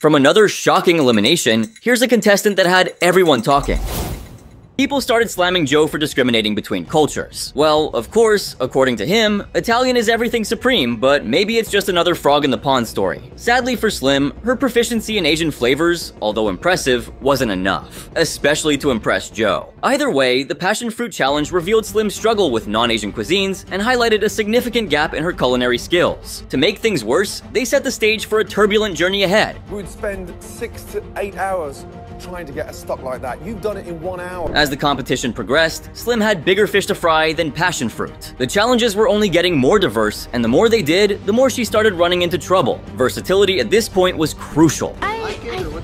From another shocking elimination, here's a contestant that had everyone talking. People started slamming Joe for discriminating between cultures. Well, of course, according to him, Italian is everything supreme, but maybe it's just another frog in the pond story. Sadly for Slim, her proficiency in Asian flavors, although impressive, wasn't enough, especially to impress Joe. Either way, the Passion Fruit Challenge revealed Slim's struggle with non-Asian cuisines and highlighted a significant gap in her culinary skills. To make things worse, they set the stage for a turbulent journey ahead. We'd spend 6 to 8 hours trying to get a stock like that. You've done it in 1 hour. As the competition progressed, Slim had bigger fish to fry than passion fruit. The challenges were only getting more diverse, and the more they did, the more she started running into trouble. Versatility at this point was crucial. I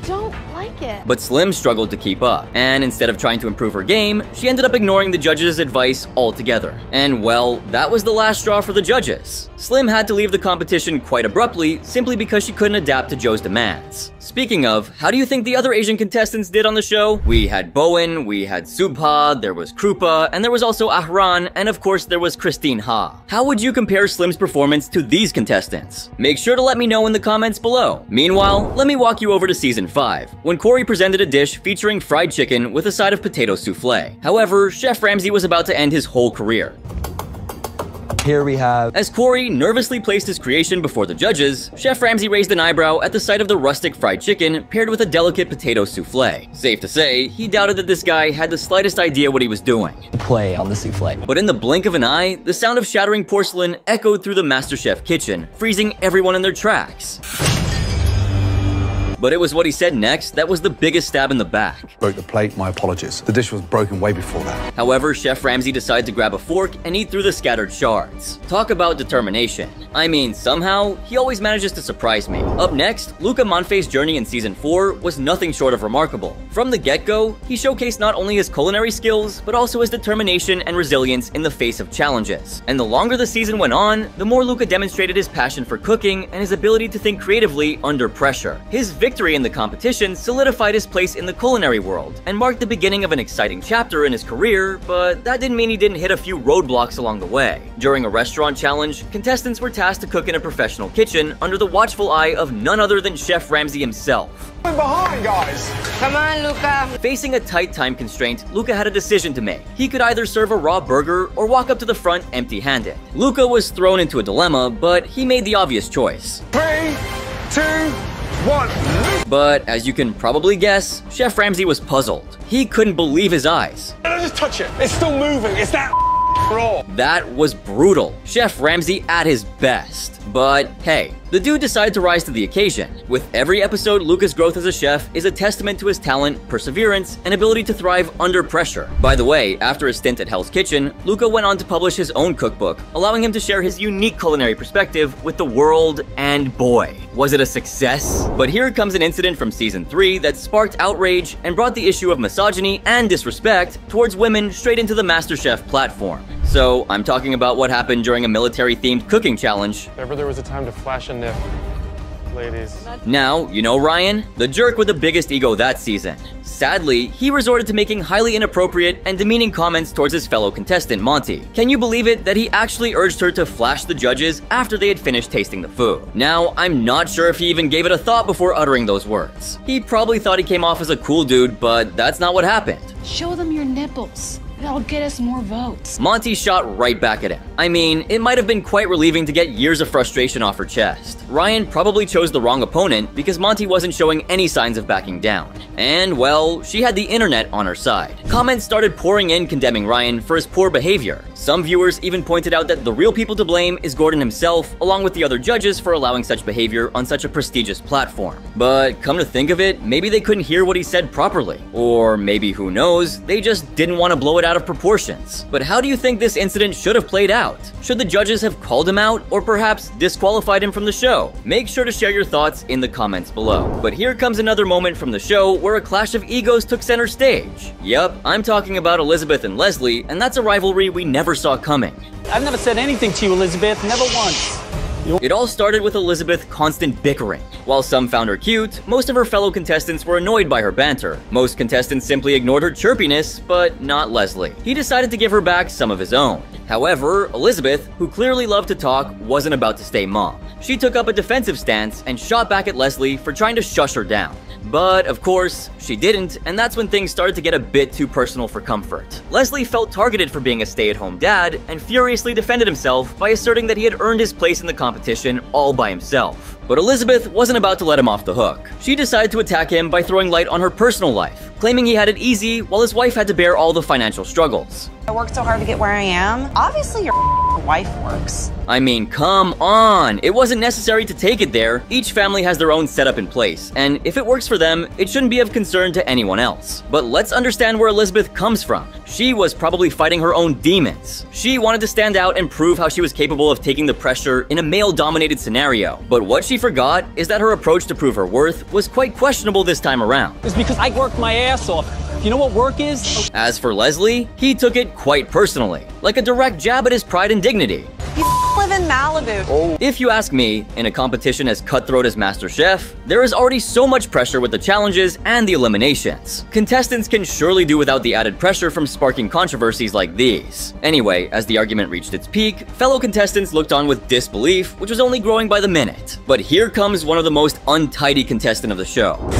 don't like it. But Slim struggled to keep up, and instead of trying to improve her game, she ended up ignoring the judges' advice altogether. And well, that was the last straw for the judges. Slim had to leave the competition quite abruptly, simply because she couldn't adapt to Joe's demands. Speaking of, how do you think the other Asian contestants did on the show? We had Bowen, we had Subha, there was Krupa, and there was also Ahran, and of course there was Christine Ha. How would you compare Slim's performance to these contestants? Make sure to let me know in the comments below. Meanwhile, let me walk you over to Season 5, when Corey presented a dish featuring fried chicken with a side of potato souffle. However, Chef Ramsay was about to end his whole career. Here we have... As Corey nervously placed his creation before the judges, Chef Ramsay raised an eyebrow at the sight of the rustic fried chicken paired with a delicate potato souffle. Safe to say, he doubted that this guy had the slightest idea what he was doing. Play on the souffle. But in the blink of an eye, the sound of shattering porcelain echoed through the MasterChef kitchen, freezing everyone in their tracks. But it was what he said next that was the biggest stab in the back. Broke the plate, my apologies. The dish was broken way before that. However, Chef Ramsay decided to grab a fork and eat through the scattered shards. Talk about determination. I mean, somehow, he always manages to surprise me. Up next, Luca Manfe's journey in Season 4 was nothing short of remarkable. From the get-go, he showcased not only his culinary skills, but also his determination and resilience in the face of challenges. And the longer the season went on, the more Luca demonstrated his passion for cooking and his ability to think creatively under pressure. His victory in the competition solidified his place in the culinary world and marked the beginning of an exciting chapter in his career, but that didn't mean he didn't hit a few roadblocks along the way. During a restaurant challenge, contestants were tasked to cook in a professional kitchen under the watchful eye of none other than Chef Ramsay himself. I'm behind, guys. Come on, Luca. Facing a tight time constraint, Luca had a decision to make. He could either serve a raw burger or walk up to the front empty-handed. Luca was thrown into a dilemma, but he made the obvious choice. 3, 2, 1. But as you can probably guess, Chef Ramsay was puzzled. He couldn't believe his eyes. I just touch it. It's still moving. It's that raw. That was brutal. Chef Ramsay at his best. But hey, the dude decided to rise to the occasion. With every episode, Luca's growth as a chef is a testament to his talent, perseverance, and ability to thrive under pressure. By the way, after his stint at Hell's Kitchen, Luca went on to publish his own cookbook, allowing him to share his unique culinary perspective with the world, and boy, was it a success. But here comes an incident from Season 3 that sparked outrage and brought the issue of misogyny and disrespect towards women straight into the MasterChef platform. So, I'm talking about what happened during a military-themed cooking challenge. If ever there was a time to flash a nip, ladies. Now, you know Ryan? The jerk with the biggest ego that season. Sadly, he resorted to making highly inappropriate and demeaning comments towards his fellow contestant, Monty. Can you believe it that he actually urged her to flash the judges after they had finished tasting the food? Now, I'm not sure if he even gave it a thought before uttering those words. He probably thought he came off as a cool dude, but that's not what happened. Show them your nipples. That'll get us more votes. Monty shot right back at him. I mean, it might have been quite relieving to get years of frustration off her chest. Ryan probably chose the wrong opponent because Monty wasn't showing any signs of backing down. And well, she had the internet on her side. Comments started pouring in condemning Ryan for his poor behavior. Some viewers even pointed out that the real people to blame is Gordon himself, along with the other judges for allowing such behavior on such a prestigious platform. But come to think of it, maybe they couldn't hear what he said properly. Or maybe, who knows, they just didn't want to blow it out of proportions. But how do you think this incident should have played out? Should the judges have called him out or perhaps disqualified him from the show? Make sure to share your thoughts in the comments below. But here comes another moment from the show where a clash of egos took center stage. Yup, I'm talking about Elizabeth and Leslie, and that's a rivalry we never saw coming. I've never said anything to you, Elizabeth, never once. It all started with Elizabeth constant bickering. While some found her cute, most of her fellow contestants were annoyed by her banter. Most contestants simply ignored her chirpiness, but not Leslie. He decided to give her back some of his own. However, Elizabeth, who clearly loved to talk, wasn't about to stay mum. She took up a defensive stance and shot back at Leslie for trying to shush her down. But, of course, she didn't, and that's when things started to get a bit too personal for comfort. Leslie felt targeted for being a stay-at-home dad and furiously defended himself by asserting that he had earned his place in the competition all by himself. But Elizabeth wasn't about to let him off the hook. She decided to attack him by throwing light on her personal life, claiming he had it easy while his wife had to bear all the financial struggles. I worked so hard to get where I am. Obviously, your wife works. I mean, come on! It wasn't necessary to take it there. Each family has their own setup in place, and if it works for them, it shouldn't be of concern to anyone else. But let's understand where Elizabeth comes from. She was probably fighting her own demons. She wanted to stand out and prove how she was capable of taking the pressure in a male-dominated scenario. But what she forgot is that her approach to prove her worth was quite questionable this time around. It's because I worked my ass off. You know what work is? As for Leslie, he took it quite personally, like a direct jab at his pride and dignity. You live in Malibu. If you ask me, in a competition as cutthroat as MasterChef, there is already so much pressure with the challenges and the eliminations. Contestants can surely do without the added pressure from sparking controversies like these. Anyway, as the argument reached its peak, fellow contestants looked on with disbelief, which was only growing by the minute. But here comes one of the most untidy contestants of the show.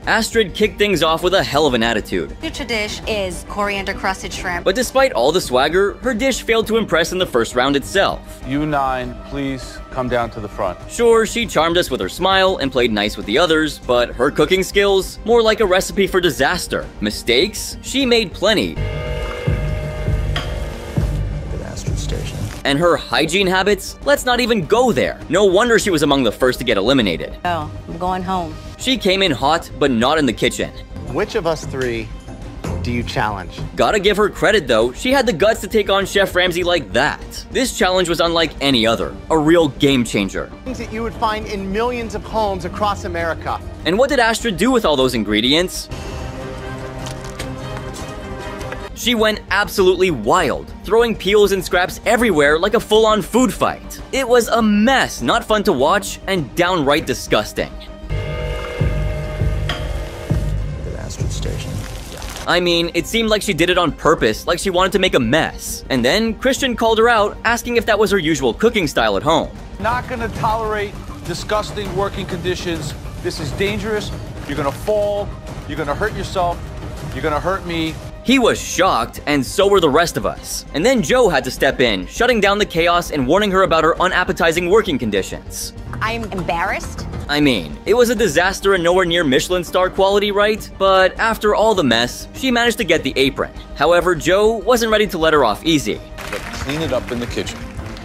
Astrid kicked things off with a hell of an attitude. Future dish is coriander crusted shrimp. But despite all the swagger, her dish failed to impress in the first round itself. You 9, please come down to the front. Sure, she charmed us with her smile and played nice with the others, but her cooking skills, more like a recipe for disaster. Mistakes? She made plenty. And her hygiene habits? Let's not even go there. No wonder she was among the first to get eliminated. Oh, I'm going home. She came in hot, but not in the kitchen. Which of us 3 do you challenge? Gotta give her credit though, she had the guts to take on Chef Ramsay like that. This challenge was unlike any other, a real game changer. Things that you would find in millions of homes across America. And what did Astrid do with all those ingredients? She went absolutely wild, throwing peels and scraps everywhere like a full-on food fight. It was a mess, not fun to watch, and downright disgusting. I mean, it seemed like she did it on purpose, like she wanted to make a mess. And then Christian called her out, asking if that was her usual cooking style at home. Not gonna tolerate disgusting working conditions. This is dangerous. You're gonna fall. You're gonna hurt yourself. You're gonna hurt me. He was shocked, and so were the rest of us. And then Joe had to step in, shutting down the chaos and warning her about her unappetizing working conditions. I'm embarrassed. I mean, it was a disaster and nowhere near Michelin star quality, right? But after all the mess, she managed to get the apron. However, Joe wasn't ready to let her off easy. But clean it up in the kitchen.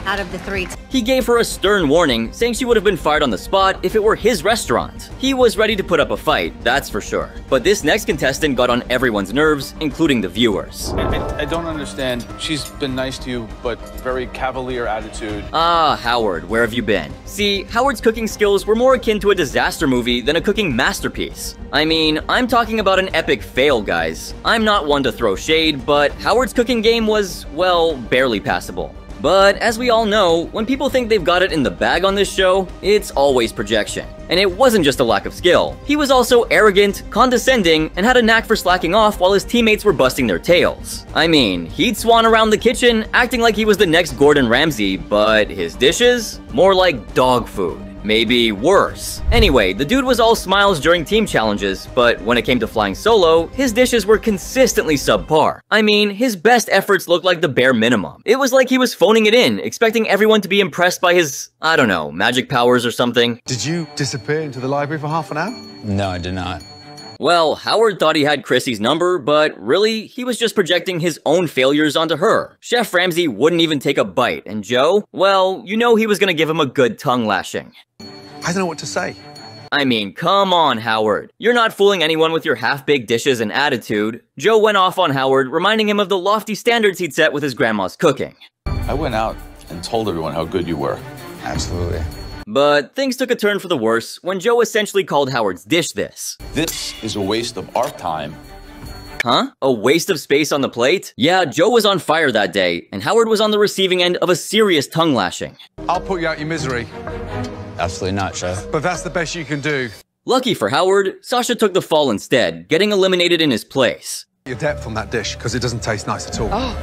Out of the 3. He gave her a stern warning, saying she would have been fired on the spot if it were his restaurant. He was ready to put up a fight, that's for sure. But this next contestant got on everyone's nerves, including the viewers. I don't understand. She's been nice to you, but very cavalier attitude. Ah, Howard, where have you been? See, Howard's cooking skills were more akin to a disaster movie than a cooking masterpiece. I mean, I'm talking about an epic fail, guys. I'm not one to throw shade, but Howard's cooking game was, well, barely passable. But as we all know, when people think they've got it in the bag on this show, it's always projection. And it wasn't just a lack of skill. He was also arrogant, condescending, and had a knack for slacking off while his teammates were busting their tails. I mean, he'd swan around the kitchen, acting like he was the next Gordon Ramsay, but his dishes? More like dog food. Maybe worse. Anyway, the dude was all smiles during team challenges, but when it came to flying solo, his dishes were consistently subpar. I mean, his best efforts looked like the bare minimum. It was like he was phoning it in, expecting everyone to be impressed by his, I don't know, magic powers or something. Did you disappear into the library for half an hour? No, I did not. Well, Howard thought he had Chrissy's number, but really, he was just projecting his own failures onto her. Chef Ramsay wouldn't even take a bite, and Joe, well, you know he was gonna give him a good tongue lashing. I don't know what to say. I mean, come on, Howard. You're not fooling anyone with your half-baked dishes and attitude. Joe went off on Howard, reminding him of the lofty standards he'd set with his grandma's cooking. I went out and told everyone how good you were. Absolutely. But things took a turn for the worse when Joe essentially called Howard's dish this. This is a waste of our time. Huh? A waste of space on the plate? Yeah, Joe was on fire that day, and Howard was on the receiving end of a serious tongue lashing. I'll put you out your misery. Absolutely not, Chef. But that's the best you can do. Lucky for Howard, Sasha took the fall instead, getting eliminated in his place. Your depth on that dish, because it doesn't taste nice at all.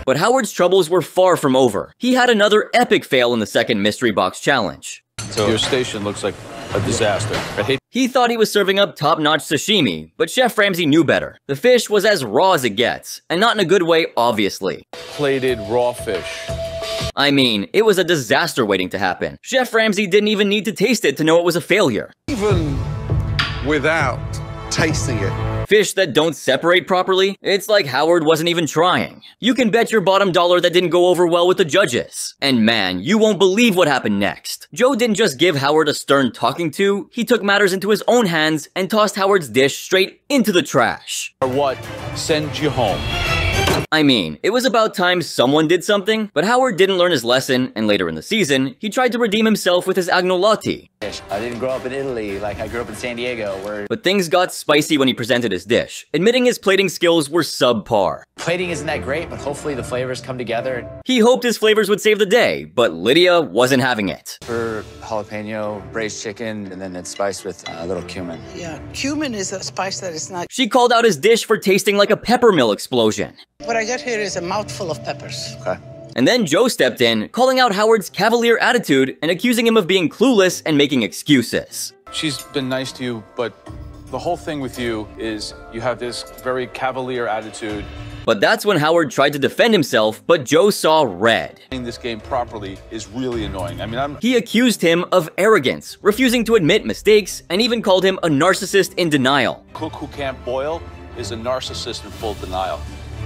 But Howard's troubles were far from over. He had another epic fail in the second mystery box challenge. So your station looks like a disaster. I hate. He thought he was serving up top-notch sashimi, but Chef Ramsay knew better. The fish was as raw as it gets, and not in a good way, obviously. Plated raw fish. I mean, it was a disaster waiting to happen. Chef Ramsay didn't even need to taste it to know it was a failure. Even without tasting it. Fish that don't separate properly? It's like Howard wasn't even trying. You can bet your bottom dollar that didn't go over well with the judges. And man, you won't believe what happened next. Joe didn't just give Howard a stern talking to, he took matters into his own hands and tossed Howard's dish straight into the trash. Or what sends you home. I mean, it was about time someone did something, but Howard didn't learn his lesson, and later in the season, he tried to redeem himself with his agnolotti. I didn't grow up in Italy like I grew up in San Diego, where... But things got spicy when he presented his dish, admitting his plating skills were subpar. Plating isn't that great, but hopefully the flavors come together. He hoped his flavors would save the day, but Lydia wasn't having it. For jalapeno, braised chicken, and then it's spiced with a little cumin. Yeah, cumin is a spice that is not... She called out his dish for tasting like a pepper mill explosion. What I got here is a mouthful of peppers. Okay. And then Joe stepped in, calling out Howard's cavalier attitude and accusing him of being clueless and making excuses. She's been nice to you, but the whole thing with you is you have this very cavalier attitude. But that's when Howard tried to defend himself, but Joe saw red. Playing this game properly is really annoying. I mean, He accused him of arrogance, refusing to admit mistakes, and even called him a narcissist in denial. Cook who can't boil is a narcissist in full denial.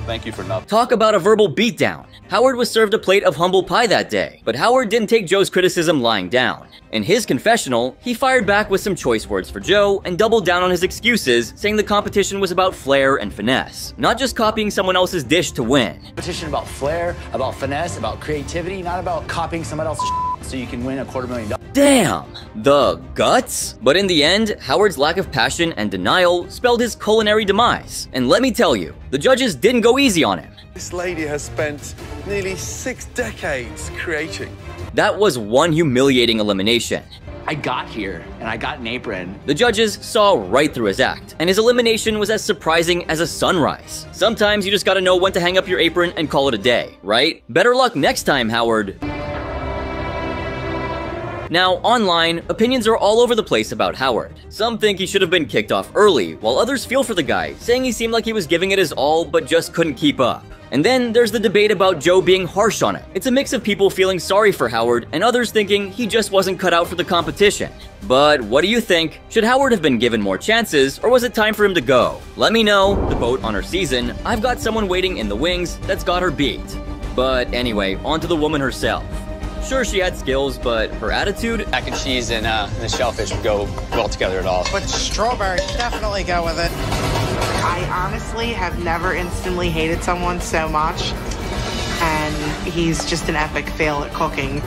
Thank you for nothing. Talk about a verbal beatdown. Howard was served a plate of humble pie that day, but Howard didn't take Joe's criticism lying down. In his confessional, he fired back with some choice words for Joe and doubled down on his excuses, saying the competition was about flair and finesse, not just copying someone else's dish to win. Competition about flair, about finesse, about creativity, not about copying someone else's so you can win $250,000. Damn! The guts? But in the end, Howard's lack of passion and denial spelled his culinary demise. And let me tell you, the judges didn't go easy on him. This lady has spent nearly 6 decades creating. That was one humiliating elimination. I got here, and I got an apron. The judges saw right through his act, and his elimination was as surprising as a sunrise. Sometimes you just gotta know when to hang up your apron and call it a day, right? Better luck next time, Howard. Now, online, opinions are all over the place about Howard. Some think he should have been kicked off early, while others feel for the guy, saying he seemed like he was giving it his all but just couldn't keep up. And then there's the debate about Joe being harsh on it. It's a mix of people feeling sorry for Howard and others thinking he just wasn't cut out for the competition. But what do you think? Should Howard have been given more chances, or was it time for him to go? Let me know. To vote on her season, I've got someone waiting in the wings that's got her beat. But anyway, on to the woman herself. Sure, she had skills, but her attitude... Mac and cheese and the shellfish would go well together at all. But strawberry, definitely go with it. I honestly have never instantly hated someone so much, and he's just an epic fail at cooking.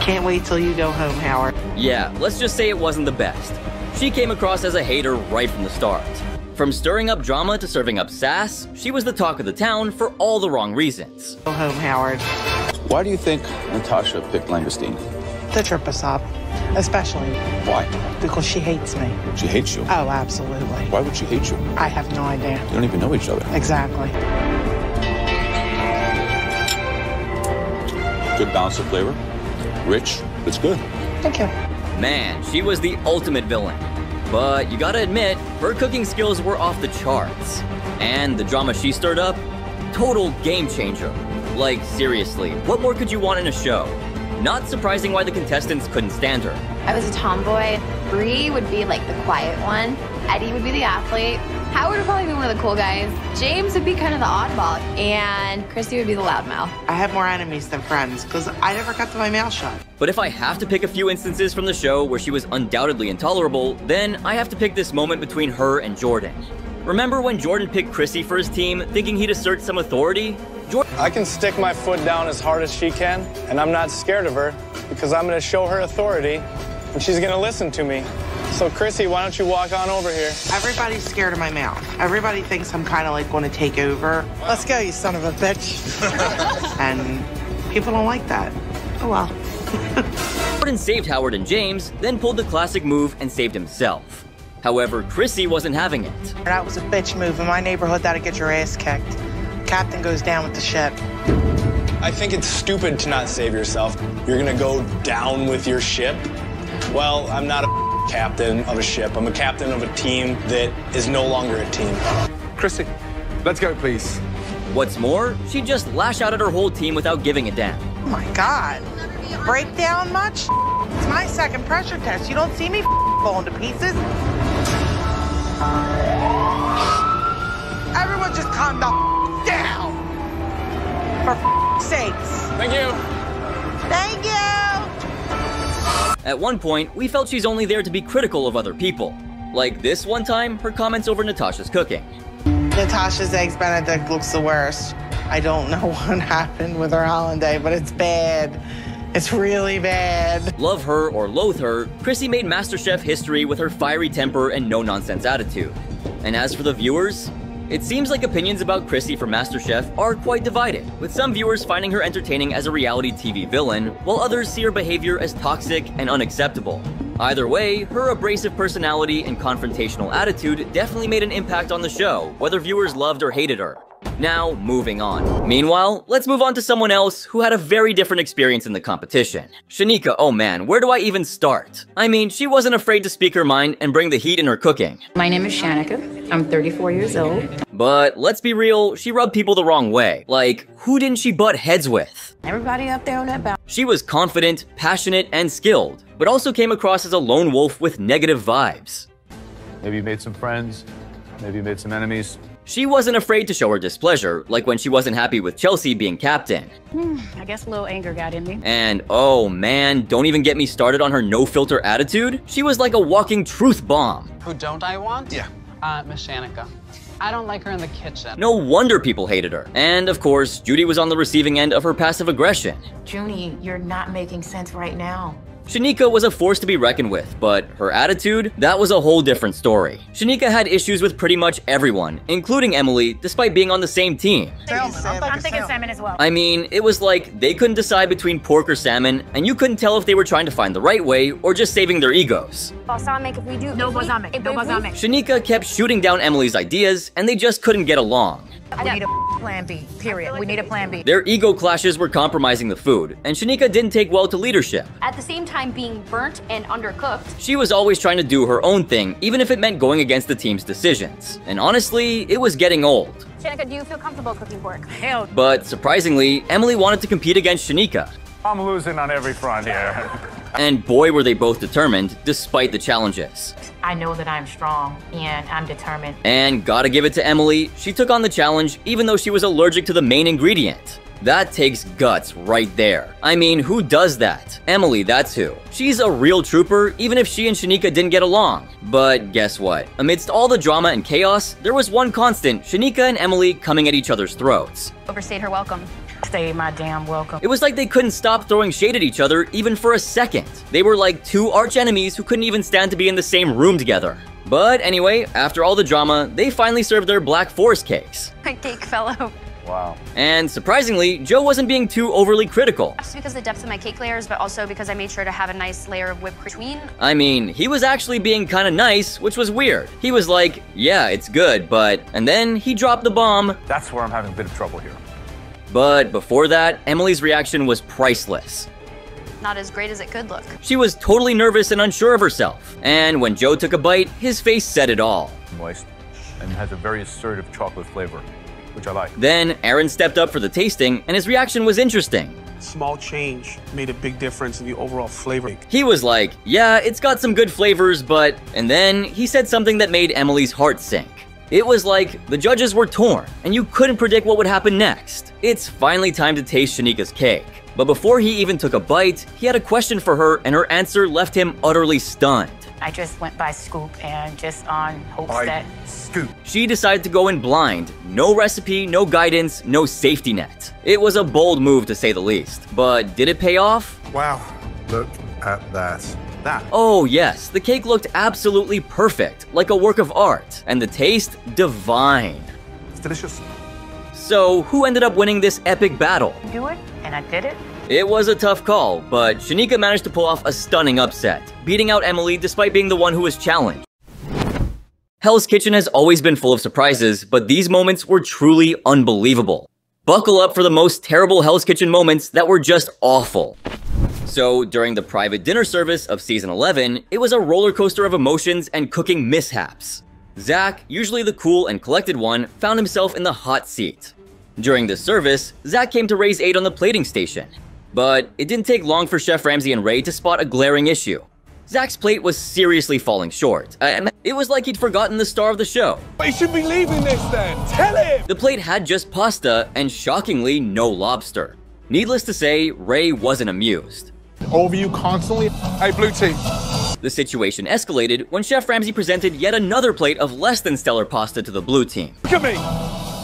Can't wait till you go home, Howard. Yeah, let's just say it wasn't the best. She came across as a hater right from the start. From stirring up drama to serving up sass, she was the talk of the town for all the wrong reasons. Go home, Howard. Why do you think Natasha picked langoustine? The trip us up, especially Why? because she hates me. She hates you. Oh, absolutely. Why would she hate you? I have no idea. You don't even know each other. Exactly. Good balance of flavor. Rich. It's good. Thank you. Man, she was the ultimate villain. But you gotta admit, her cooking skills were off the charts. And the drama she stirred up? Total game changer. Like, seriously, what more could you want in a show? Not surprising why the contestants couldn't stand her. I was a tomboy. Bree would be like the quiet one. Eddie would be the athlete. Howard would probably be one of the cool guys. James would be kind of the oddball. And Christy would be the loudmouth. I have more enemies than friends because I never kept my mouth shut. But if I have to pick a few instances from the show where she was undoubtedly intolerable, then I have to pick this moment between her and Jordan. Remember when Jordan picked Chrissy for his team, thinking he'd assert some authority? I can stick my foot down as hard as she can, and I'm not scared of her, because I'm gonna show her authority, and she's gonna listen to me. So Chrissy, why don't you walk on over here? Everybody's scared of my mouth. Everybody thinks I'm kind of like going to take over. Let's go, you son of a bitch. And people don't like that. Oh well. Jordan saved Howard and James, then pulled the classic move and saved himself. However, Chrissy wasn't having it. That was a bitch move. In my neighborhood, that'd get your ass kicked. Captain goes down with the ship. I think it's stupid to not save yourself. You're gonna go down with your ship? Well, I'm not a captain of a ship. I'm a captain of a team that is no longer a team. Chrissy, let's go, please. What's more, she'd just lash out at her whole team without giving a damn. Oh my God. Breakdown much? It's my second pressure test. You don't see me falling to pieces? Everyone just calm the down. For sakes. Thank you. Thank you. At one point, we felt she's only there to be critical of other people. Like this one time, her comments over Natasha's cooking. Natasha's Eggs Benedict looks the worst. I don't know what happened with her hollandaise, but it's bad. It's really bad. Love her or loathe her, Chrissy made MasterChef history with her fiery temper and no-nonsense attitude. And as for the viewers, it seems like opinions about Chrissy for MasterChef are quite divided, with some viewers finding her entertaining as a reality TV villain, while others see her behavior as toxic and unacceptable. Either way, her abrasive personality and confrontational attitude definitely made an impact on the show, whether viewers loved or hated her. Now, moving on. Meanwhile, let's move on to someone else who had a very different experience in the competition. Shanika, oh man, where do I even start? I mean, she wasn't afraid to speak her mind and bring the heat in her cooking. My name is Shanika. I'm 34 years old. But let's be real, she rubbed people the wrong way. Like, who didn't she butt heads with? Everybody up there on that balcony. She was confident, passionate, and skilled, but also came across as a lone wolf with negative vibes. Maybe you made some friends, maybe you made some enemies. She wasn't afraid to show her displeasure, like when she wasn't happy with Chelsea being captain. I guess a little anger got in me. And oh man, don't even get me started on her no-filter attitude. She was like a walking truth bomb. Who don't I want? Yeah. Miss Shanika. I don't like her in the kitchen. No wonder people hated her. And of course, Judy was on the receiving end of her passive aggression. Junie, you're not making sense right now. Shanika was a force to be reckoned with, but her attitude, that was a whole different story. Shanika had issues with pretty much everyone, including Emily, despite being on the same team. I'm thinking salmon as well. I mean, it was like they couldn't decide between pork or salmon, and you couldn't tell if they were trying to find the right way or just saving their egos. Balsamic if we do. No balsamic. No balsamic. Shanika kept shooting down Emily's ideas, and they just couldn't get along. We need a plan B, period. We need a plan B. Their ego clashes were compromising the food, and Shanika didn't take well to leadership. At the same time being burnt and undercooked. She was always trying to do her own thing, even if it meant going against the team's decisions. And honestly, it was getting old. Shanika, do you feel comfortable cooking pork? Hell. But surprisingly, Emily wanted to compete against Shanika. I'm losing on every front here. And boy were they both determined, despite the challenges. I know that I'm strong, and I'm determined. And gotta give it to Emily, she took on the challenge even though she was allergic to the main ingredient. That takes guts right there. I mean, who does that? Emily, that's who. She's a real trooper, even if she and Shanika didn't get along. But guess what? Amidst all the drama and chaos, there was one constant, Shanika and Emily coming at each other's throats. Overstayed her welcome. Stay my damn welcome. It was like they couldn't stop throwing shade at each other even for a second. They were like two arch enemies who couldn't even stand to be in the same room together. But anyway, after all the drama, they finally served their Black Forest cakes. My cake fell over. Wow. And surprisingly, Joe wasn't being too overly critical. Just because of the depth of my cake layers, but also because I made sure to have a nice layer of whipped cream. I mean, he was actually being kinda nice, which was weird. He was like, yeah, it's good, but... And then he dropped the bomb. That's where I'm having a bit of trouble here. But before that, Emily's reaction was priceless. Not as great as it could look. She was totally nervous and unsure of herself. And when Joe took a bite, his face said it all. Moist, and has a very assertive chocolate flavor, which I like. Then Aaron stepped up for the tasting, and his reaction was interesting. Small change made a big difference in the overall flavor. He was like, yeah, it's got some good flavors, but... And then he said something that made Emily's heart sink. It was like the judges were torn, and you couldn't predict what would happen next. It's finally time to taste Shanika's cake. But before he even took a bite, he had a question for her, and her answer left him utterly stunned. I just went by scoop and just on hopes that... Scoop. She decided to go in blind. No recipe, no guidance, no safety net. It was a bold move to say the least. But did it pay off? Wow, look at that. Oh yes, the cake looked absolutely perfect, like a work of art, and the taste, divine. It's delicious. So, who ended up winning this epic battle? Do it, and I did it. It was a tough call, but Shanika managed to pull off a stunning upset, beating out Emily despite being the one who was challenged. Hell's Kitchen has always been full of surprises, but these moments were truly unbelievable. Buckle up for the most terrible Hell's Kitchen moments that were just awful. So, during the private dinner service of Season 11, it was a roller coaster of emotions and cooking mishaps. Zach, usually the cool and collected one, found himself in the hot seat. During this service, Zach came to Ray's aid on the plating station. But it didn't take long for Chef Ramsay and Ray to spot a glaring issue. Zach's plate was seriously falling short. It was like he'd forgotten the star of the show. He should be leaving this then. Tell him! The plate had just pasta and, shockingly, no lobster. Needless to say, Ray wasn't amused. Over you constantly. Hey, blue team. The situation escalated when Chef Ramsay presented yet another plate of less than stellar pasta to the blue team. Look at me.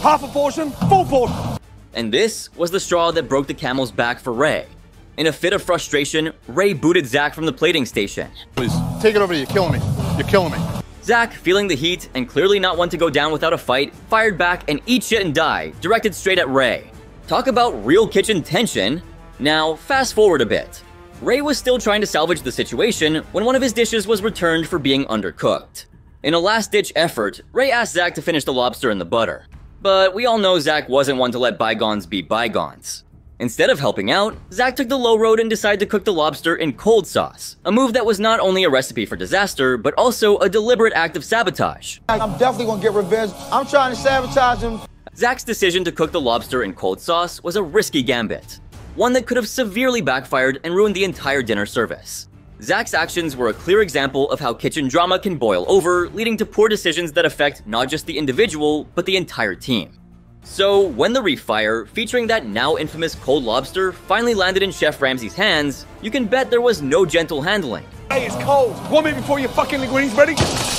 Half a portion, full portion. And this was the straw that broke the camel's back for Ray. In a fit of frustration, Ray booted Zach from the plating station. Please, take it over. You're killing me. You're killing me. Zach, feeling the heat and clearly not one to go down without a fight, fired back and eat shit and die, directed straight at Ray. Talk about real kitchen tension. Now, fast forward a bit. Ray was still trying to salvage the situation when one of his dishes was returned for being undercooked. In a last-ditch effort, Ray asked Zach to finish the lobster in the butter. But we all know Zach wasn't one to let bygones be bygones. Instead of helping out, Zach took the low road and decided to cook the lobster in cold sauce, a move that was not only a recipe for disaster, but also a deliberate act of sabotage. I'm definitely gonna get revenge. I'm trying to sabotage him. Zach's decision to cook the lobster in cold sauce was a risky gambit, one that could have severely backfired and ruined the entire dinner service. Zach's actions were a clear example of how kitchen drama can boil over, leading to poor decisions that affect not just the individual, but the entire team. So, when the refire, featuring that now infamous cold lobster, finally landed in Chef Ramsay's hands, you can bet there was no gentle handling. Hey, it's cold. 1 minute before your fucking linguine's ready.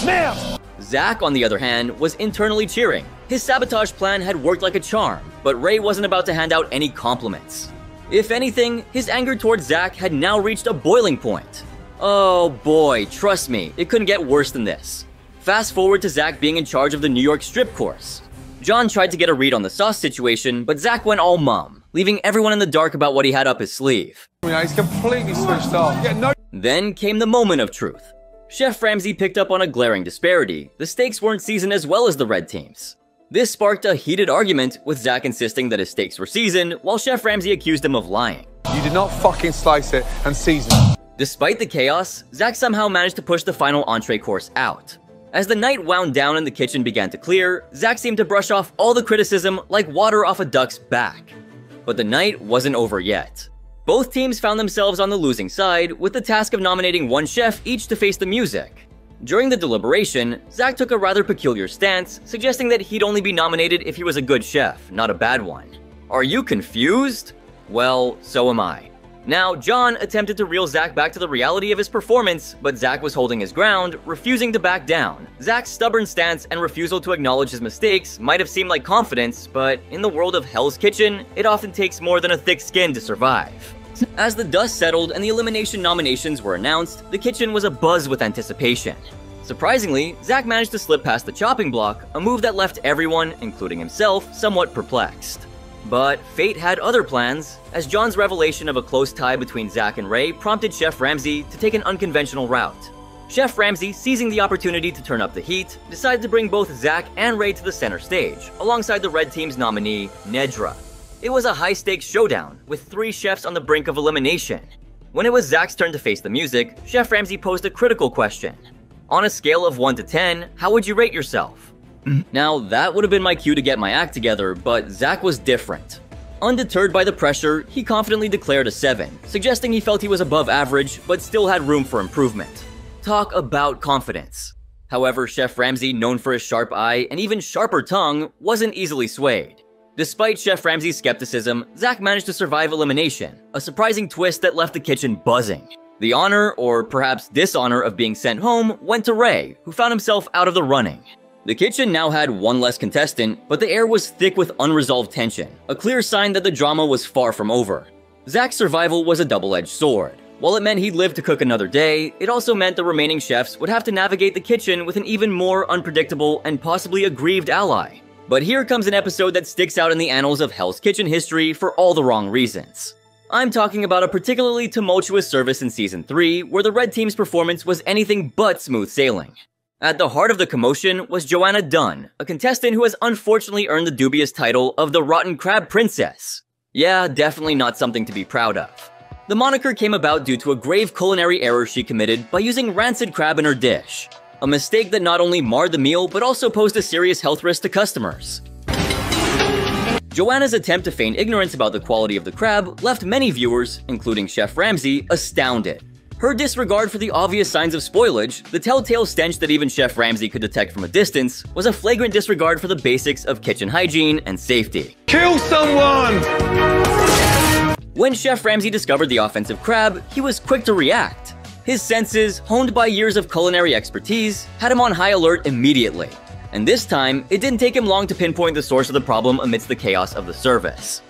Now! Zach, on the other hand, was internally cheering. His sabotage plan had worked like a charm, but Ray wasn't about to hand out any compliments. If anything, his anger towards Zach had now reached a boiling point. Oh boy, trust me, it couldn't get worse than this. Fast forward to Zach being in charge of the New York strip course. John tried to get a read on the sauce situation, but Zach went all mum, leaving everyone in the dark about what he had up his sleeve. He's completely switched off. Then came the moment of truth. Chef Ramsay picked up on a glaring disparity. The steaks weren't seasoned as well as the red team's. This sparked a heated argument, with Zach insisting that his steaks were seasoned, while Chef Ramsay accused him of lying. You did not fucking slice it and season it. Despite the chaos, Zach somehow managed to push the final entree course out. As the night wound down and the kitchen began to clear, Zach seemed to brush off all the criticism like water off a duck's back. But the night wasn't over yet. Both teams found themselves on the losing side, with the task of nominating one chef each to face the music. During the deliberation, Zach took a rather peculiar stance, suggesting that he'd only be nominated if he was a good chef, not a bad one. Are you confused? Well, so am I. Now, John attempted to reel Zach back to the reality of his performance, but Zach was holding his ground, refusing to back down. Zach's stubborn stance and refusal to acknowledge his mistakes might have seemed like confidence, but in the world of Hell's Kitchen, it often takes more than a thick skin to survive. As the dust settled and the elimination nominations were announced, the kitchen was abuzz with anticipation. Surprisingly, Zach managed to slip past the chopping block, a move that left everyone, including himself, somewhat perplexed. But fate had other plans, as John's revelation of a close tie between Zach and Ray prompted Chef Ramsay to take an unconventional route. Chef Ramsay, seizing the opportunity to turn up the heat, decided to bring both Zach and Ray to the center stage, alongside the red team's nominee, Nedra. It was a high-stakes showdown, with 3 chefs on the brink of elimination. When it was Zach's turn to face the music, Chef Ramsay posed a critical question. On a scale of 1 to 10, how would you rate yourself? Now, that would have been my cue to get my act together, but Zach was different. Undeterred by the pressure, he confidently declared a 7, suggesting he felt he was above average, but still had room for improvement. Talk about confidence. However, Chef Ramsay, known for his sharp eye and even sharper tongue, wasn't easily swayed. Despite Chef Ramsay's skepticism, Zach managed to survive elimination, a surprising twist that left the kitchen buzzing. The honor, or perhaps dishonor, of being sent home went to Ray, who found himself out of the running. The kitchen now had one less contestant, but the air was thick with unresolved tension, a clear sign that the drama was far from over. Zach's survival was a double-edged sword. While it meant he'd live to cook another day, it also meant the remaining chefs would have to navigate the kitchen with an even more unpredictable and possibly aggrieved ally. But here comes an episode that sticks out in the annals of Hell's Kitchen history for all the wrong reasons. I'm talking about a particularly tumultuous service in Season 3 where the red team's performance was anything but smooth sailing. At the heart of the commotion was Joanna Dunn, a contestant who has unfortunately earned the dubious title of the Rotten Crab Princess. Yeah, definitely not something to be proud of. The moniker came about due to a grave culinary error she committed by using rancid crab in her dish. A mistake that not only marred the meal, but also posed a serious health risk to customers. Joanna's attempt to feign ignorance about the quality of the crab left many viewers, including Chef Ramsay, astounded. Her disregard for the obvious signs of spoilage, the telltale stench that even Chef Ramsay could detect from a distance, was a flagrant disregard for the basics of kitchen hygiene and safety. Kill someone! When Chef Ramsay discovered the offensive crab, he was quick to react. His senses, honed by years of culinary expertise, had him on high alert immediately. And this time, it didn't take him long to pinpoint the source of the problem amidst the chaos of the service.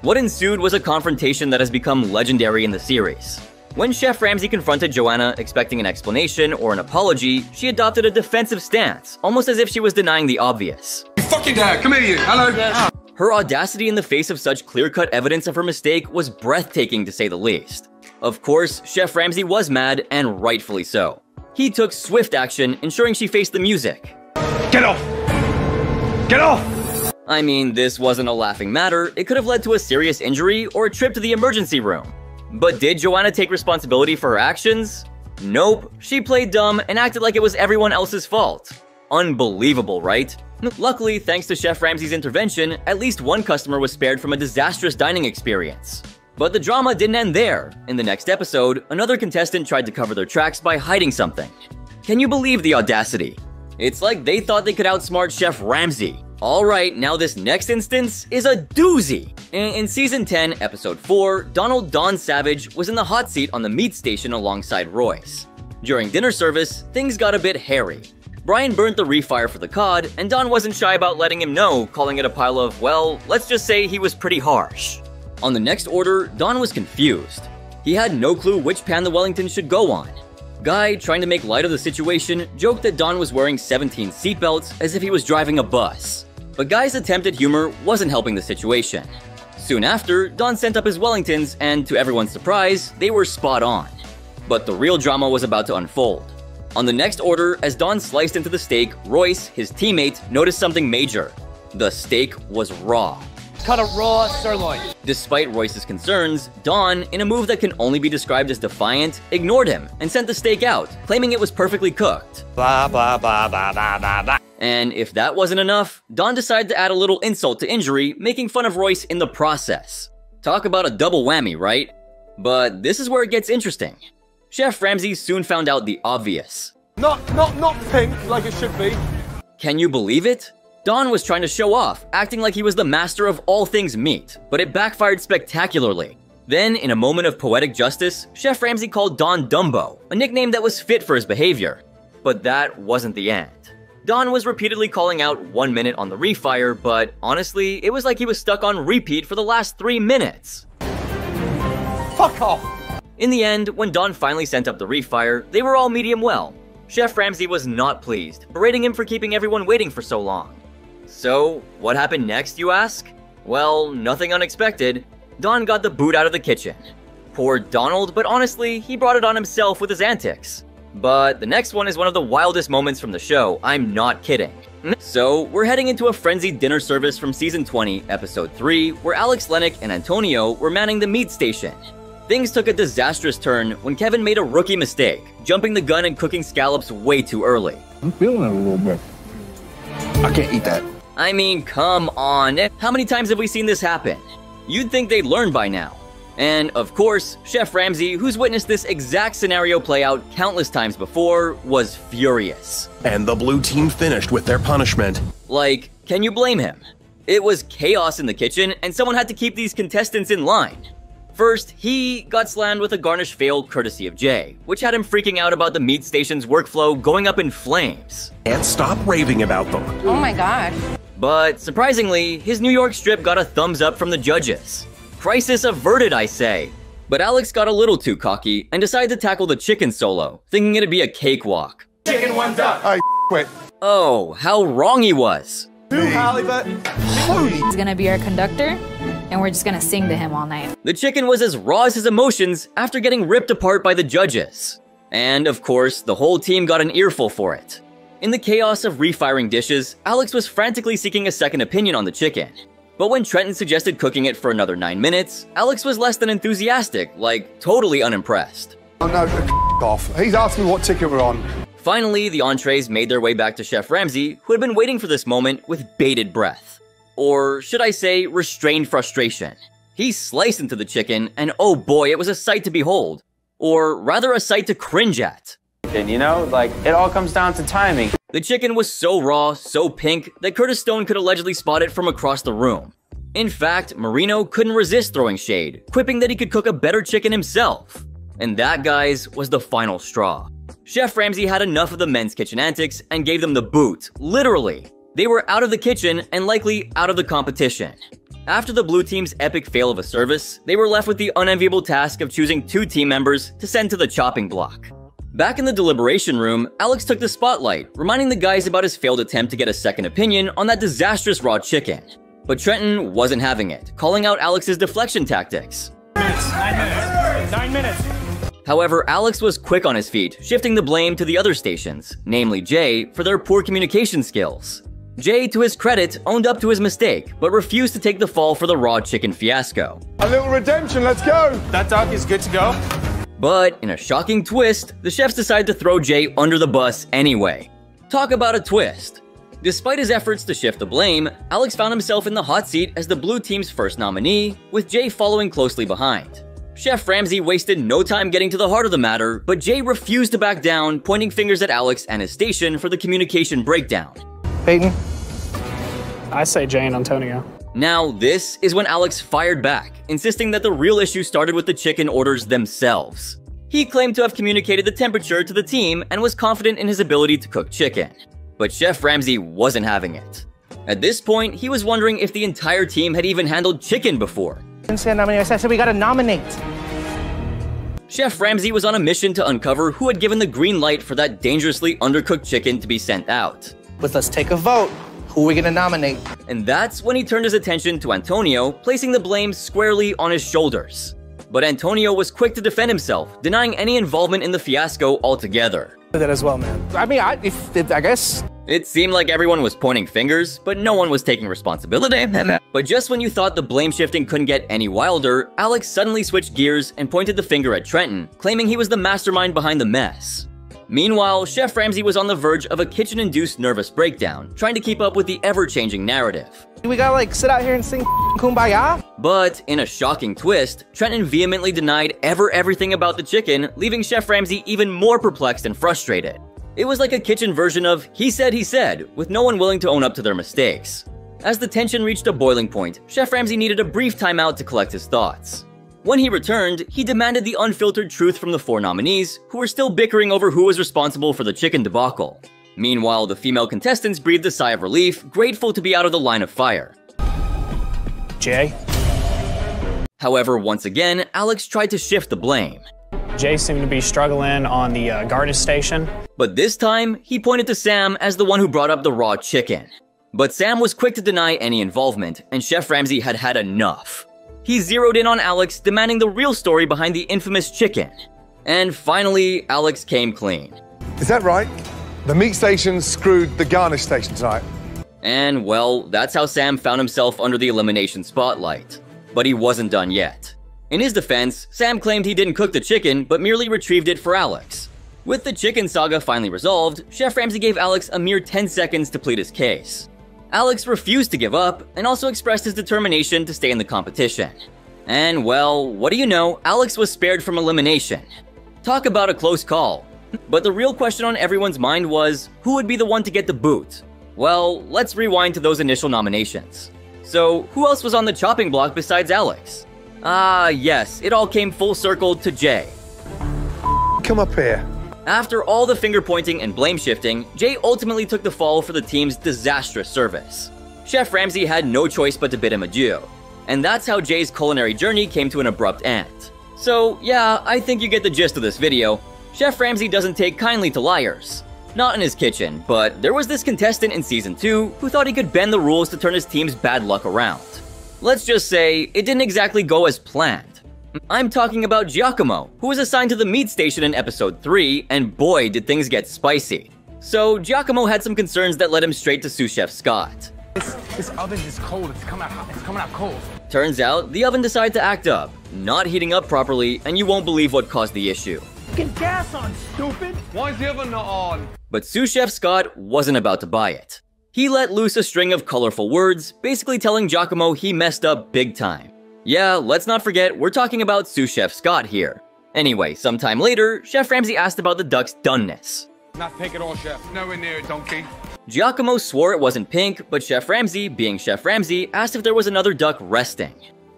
What ensued was a confrontation that has become legendary in the series. When Chef Ramsay confronted Joanna expecting an explanation or an apology, she adopted a defensive stance, almost as if she was denying the obvious. You fucking dad, come here you, hello. Her audacity in the face of such clear-cut evidence of her mistake was breathtaking to say the least. Of course, Chef Ramsay was mad, and rightfully so. He took swift action, ensuring she faced the music. Get off! Get off! I mean, this wasn't a laughing matter. It could have led to a serious injury or a trip to the emergency room. But did Joanna take responsibility for her actions? Nope. She played dumb and acted like it was everyone else's fault. Unbelievable, right? Luckily, thanks to Chef Ramsay's intervention, at least one customer was spared from a disastrous dining experience. But the drama didn't end there. In the next episode, another contestant tried to cover their tracks by hiding something. Can you believe the audacity? It's like they thought they could outsmart Chef Ramsay. Alright, now this next instance is a doozy! In Season 10, Episode 4, Donald Don Savage was in the hot seat on the meat station alongside Royce. During dinner service, things got a bit hairy. Brian burnt the refire for the cod, and Don wasn't shy about letting him know, calling it a pile of, well, let's just say he was pretty harsh. On the next order, Don was confused. He had no clue which pan the Wellington should go on. Guy, trying to make light of the situation, joked that Don was wearing 17 seatbelts as if he was driving a bus. But Guy's attempt at humor wasn't helping the situation. Soon after, Don sent up his Wellingtons, and to everyone's surprise, they were spot on. But the real drama was about to unfold. On the next order, as Don sliced into the steak, Royce, his teammate, noticed something major. The steak was raw. Cut a raw sirloin. Despite Royce's concerns, Don, in a move that can only be described as defiant, ignored him and sent the steak out, claiming it was perfectly cooked. Blah, blah, blah, blah, blah, blah, blah. And if that wasn't enough, Don decided to add a little insult to injury, making fun of Royce in the process. Talk about a double whammy, right? But this is where it gets interesting. Chef Ramsay soon found out the obvious. Not pink like it should be. Can you believe it? Don was trying to show off, acting like he was the master of all things meat, but it backfired spectacularly. Then, in a moment of poetic justice, Chef Ramsay called Don Dumbo, a nickname that was fit for his behavior. But that wasn't the end. Don was repeatedly calling out 1 minute on the refire, but honestly, it was like he was stuck on repeat for the last 3 minutes. Fuck off! In the end, when Don finally sent up the refire, they were all medium well. Chef Ramsay was not pleased, berating him for keeping everyone waiting for so long. So, what happened next, you ask? Well, nothing unexpected. Don got the boot out of the kitchen. Poor Donald, but honestly, he brought it on himself with his antics. But the next one is one of the wildest moments from the show, I'm not kidding. So, we're heading into a frenzied dinner service from Season 20, Episode 3, where Alex Lennox and Antonio were manning the meat station. Things took a disastrous turn when Kevin made a rookie mistake, jumping the gun and cooking scallops way too early. I'm feeling it a little bit. I can't eat that. I mean, come on. How many times have we seen this happen? You'd think they'd learn by now. And, of course, Chef Ramsay, who's witnessed this exact scenario play out countless times before, was furious. And the blue team finished with their punishment. Like, can you blame him? It was chaos in the kitchen, and someone had to keep these contestants in line. First, he got slammed with a garnish fail courtesy of Jay, which had him freaking out about the meat station's workflow going up in flames. Can't stop raving about them. Oh my god. But surprisingly, his New York strip got a thumbs up from the judges. Crisis averted, I say. But Alex got a little too cocky and decided to tackle the chicken solo, thinking it'd be a cakewalk. Chicken one duck. I quit. Oh, how wrong he was. He's gonna be our conductor, and we're just gonna sing to him all night. The chicken was as raw as his emotions after getting ripped apart by the judges. And of course, the whole team got an earful for it. In the chaos of refiring dishes, Alex was frantically seeking a second opinion on the chicken. But when Trenton suggested cooking it for another 9 minutes, Alex was less than enthusiastic, like totally unimpressed. Oh no, off. He's asking what ticket we're on. Finally, the entrees made their way back to Chef Ramsay, who had been waiting for this moment with bated breath. Or should I say, restrained frustration. He sliced into the chicken, and oh boy, it was a sight to behold. Or rather a sight to cringe at. And you know, like, it all comes down to timing. The chicken was so raw, so pink, that Curtis Stone could allegedly spot it from across the room. In fact, Marino couldn't resist throwing shade, quipping that he could cook a better chicken himself. And that, guys, was the final straw. Chef Ramsay had enough of the men's kitchen antics and gave them the boot, literally. They were out of the kitchen and likely out of the competition. After the blue team's epic fail of a service, they were left with the unenviable task of choosing 2 team members to send to the chopping block. Back in the deliberation room, Alex took the spotlight, reminding the guys about his failed attempt to get a second opinion on that disastrous raw chicken. But Trenton wasn't having it, calling out Alex's deflection tactics. 9 minutes. 9 minutes. However, Alex was quick on his feet, shifting the blame to the other stations, namely Jay, for their poor communication skills. Jay, to his credit, owned up to his mistake, but refused to take the fall for the raw chicken fiasco. A little redemption, let's go! That duck is good to go. But, in a shocking twist, the chefs decided to throw Jay under the bus anyway. Talk about a twist. Despite his efforts to shift the blame, Alex found himself in the hot seat as the blue team's first nominee, with Jay following closely behind. Chef Ramsay wasted no time getting to the heart of the matter, but Jay refused to back down, pointing fingers at Alex and his station for the communication breakdown. Peyton? I say Jay and Antonio. Now, this is when Alex fired back, insisting that the real issue started with the chicken orders themselves. He claimed to have communicated the temperature to the team and was confident in his ability to cook chicken. But Chef Ramsay wasn't having it. At this point, he was wondering if the entire team had even handled chicken before. I said we gotta nominate. Chef Ramsay was on a mission to uncover who had given the green light for that dangerously undercooked chicken to be sent out. Let's take a vote. Who are we gonna nominate? And that's when he turned his attention to Antonio, placing the blame squarely on his shoulders. But Antonio was quick to defend himself, denying any involvement in the fiasco altogether. That as well, man. I mean, I guess. It seemed like everyone was pointing fingers, but no one was taking responsibility. But just when you thought the blame shifting couldn't get any wilder, Alex suddenly switched gears and pointed the finger at Trenton, claiming he was the mastermind behind the mess. Meanwhile, Chef Ramsay was on the verge of a kitchen-induced nervous breakdown, trying to keep up with the ever-changing narrative. We gotta like sit out here and sing Kumbaya? But in a shocking twist, Trenton vehemently denied everything about the chicken, leaving Chef Ramsay even more perplexed and frustrated. It was like a kitchen version of he said, with no one willing to own up to their mistakes. As the tension reached a boiling point, Chef Ramsay needed a brief timeout to collect his thoughts. When he returned, he demanded the unfiltered truth from the 4 nominees, who were still bickering over who was responsible for the chicken debacle. Meanwhile, the female contestants breathed a sigh of relief, grateful to be out of the line of fire. Jay? However, once again, Alex tried to shift the blame. Jay seemed to be struggling on the garnish station. But this time, he pointed to Sam as the one who brought up the raw chicken. But Sam was quick to deny any involvement, and Chef Ramsay had had enough. He zeroed in on Alex, demanding the real story behind the infamous chicken. And finally, Alex came clean. Is that right? The meat station screwed the garnish station tonight. And well, that's how Sam found himself under the elimination spotlight. But he wasn't done yet. In his defense, Sam claimed he didn't cook the chicken, but merely retrieved it for Alex. With the chicken saga finally resolved, Chef Ramsay gave Alex a mere 10 seconds to plead his case. Alex refused to give up, and also expressed his determination to stay in the competition. And well, what do you know, Alex was spared from elimination. Talk about a close call. But the real question on everyone's mind was, who would be the one to get the boot? Well, let's rewind to those initial nominations. So, who else was on the chopping block besides Alex? Ah, yes, it all came full circle to Jay. Come up here. After all the finger-pointing and blame-shifting, Jay ultimately took the fall for the team's disastrous service. Chef Ramsay had no choice but to bid him adieu. And that's how Jay's culinary journey came to an abrupt end. So, yeah, I think you get the gist of this video. Chef Ramsay doesn't take kindly to liars. Not in his kitchen, but there was this contestant in Season 2 who thought he could bend the rules to turn his team's bad luck around. Let's just say, it didn't exactly go as planned. I'm talking about Giacomo, who was assigned to the meat station in episode 3, and boy did things get spicy. So Giacomo had some concerns that led him straight to sous chef Scott. This oven is cold. It's coming out cold. Turns out, the oven decided to act up, not heating up properly, and you won't believe what caused the issue. Get gas on, stupid! Why is the oven not on? But sous chef Scott wasn't about to buy it. He let loose a string of colorful words, basically telling Giacomo he messed up big time. Yeah, let's not forget, we're talking about sous chef Scott here. Anyway, sometime later, Chef Ramsay asked about the duck's doneness. Not pink at all, chef. Nowhere near it, donkey. Giacomo swore it wasn't pink, but Chef Ramsay, being Chef Ramsay, asked if there was another duck resting.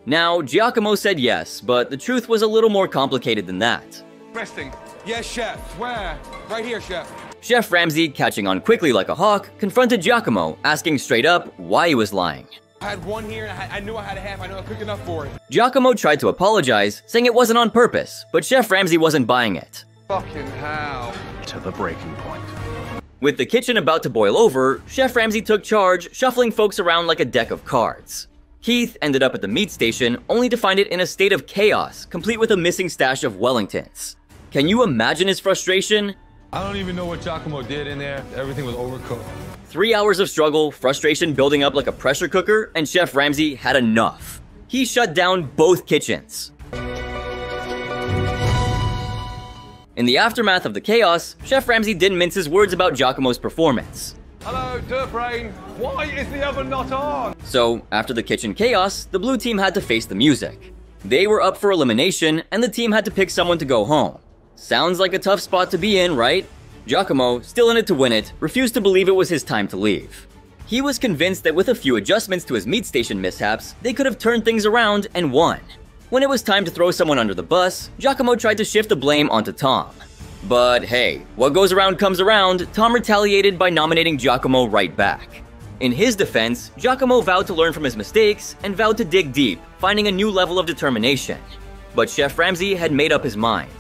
Now, Giacomo said yes, but the truth was a little more complicated than that. Resting? Yes, chef. Where? Right here, chef. Chef Ramsay, catching on quickly like a hawk, confronted Giacomo, asking straight up why he was lying. I had one here, and I knew I had a half. I knew I cooked enough for it. Giacomo tried to apologize, saying it wasn't on purpose, but Chef Ramsay wasn't buying it. Fucking hell. To the breaking point. With the kitchen about to boil over, Chef Ramsay took charge, shuffling folks around like a deck of cards. Keith ended up at the meat station, only to find it in a state of chaos, complete with a missing stash of Wellingtons. Can you imagine his frustration? I don't even know what Giacomo did in there. Everything was overcooked. 3 hours of struggle, frustration building up like a pressure cooker, and Chef Ramsay had enough. He shut down both kitchens. In the aftermath of the chaos, Chef Ramsay didn't mince his words about Giacomo's performance. Hello, Dirtbrain. Why is the oven not on? So, after the kitchen chaos, the blue team had to face the music. They were up for elimination, and the team had to pick someone to go home. Sounds like a tough spot to be in, right? Giacomo, still in it to win it, refused to believe it was his time to leave. He was convinced that with a few adjustments to his meat station mishaps, they could have turned things around and won. When it was time to throw someone under the bus, Giacomo tried to shift the blame onto Tom. But hey, what goes around comes around. Tom retaliated by nominating Giacomo right back. In his defense, Giacomo vowed to learn from his mistakes and vowed to dig deep, finding a new level of determination. But Chef Ramsay had made up his mind.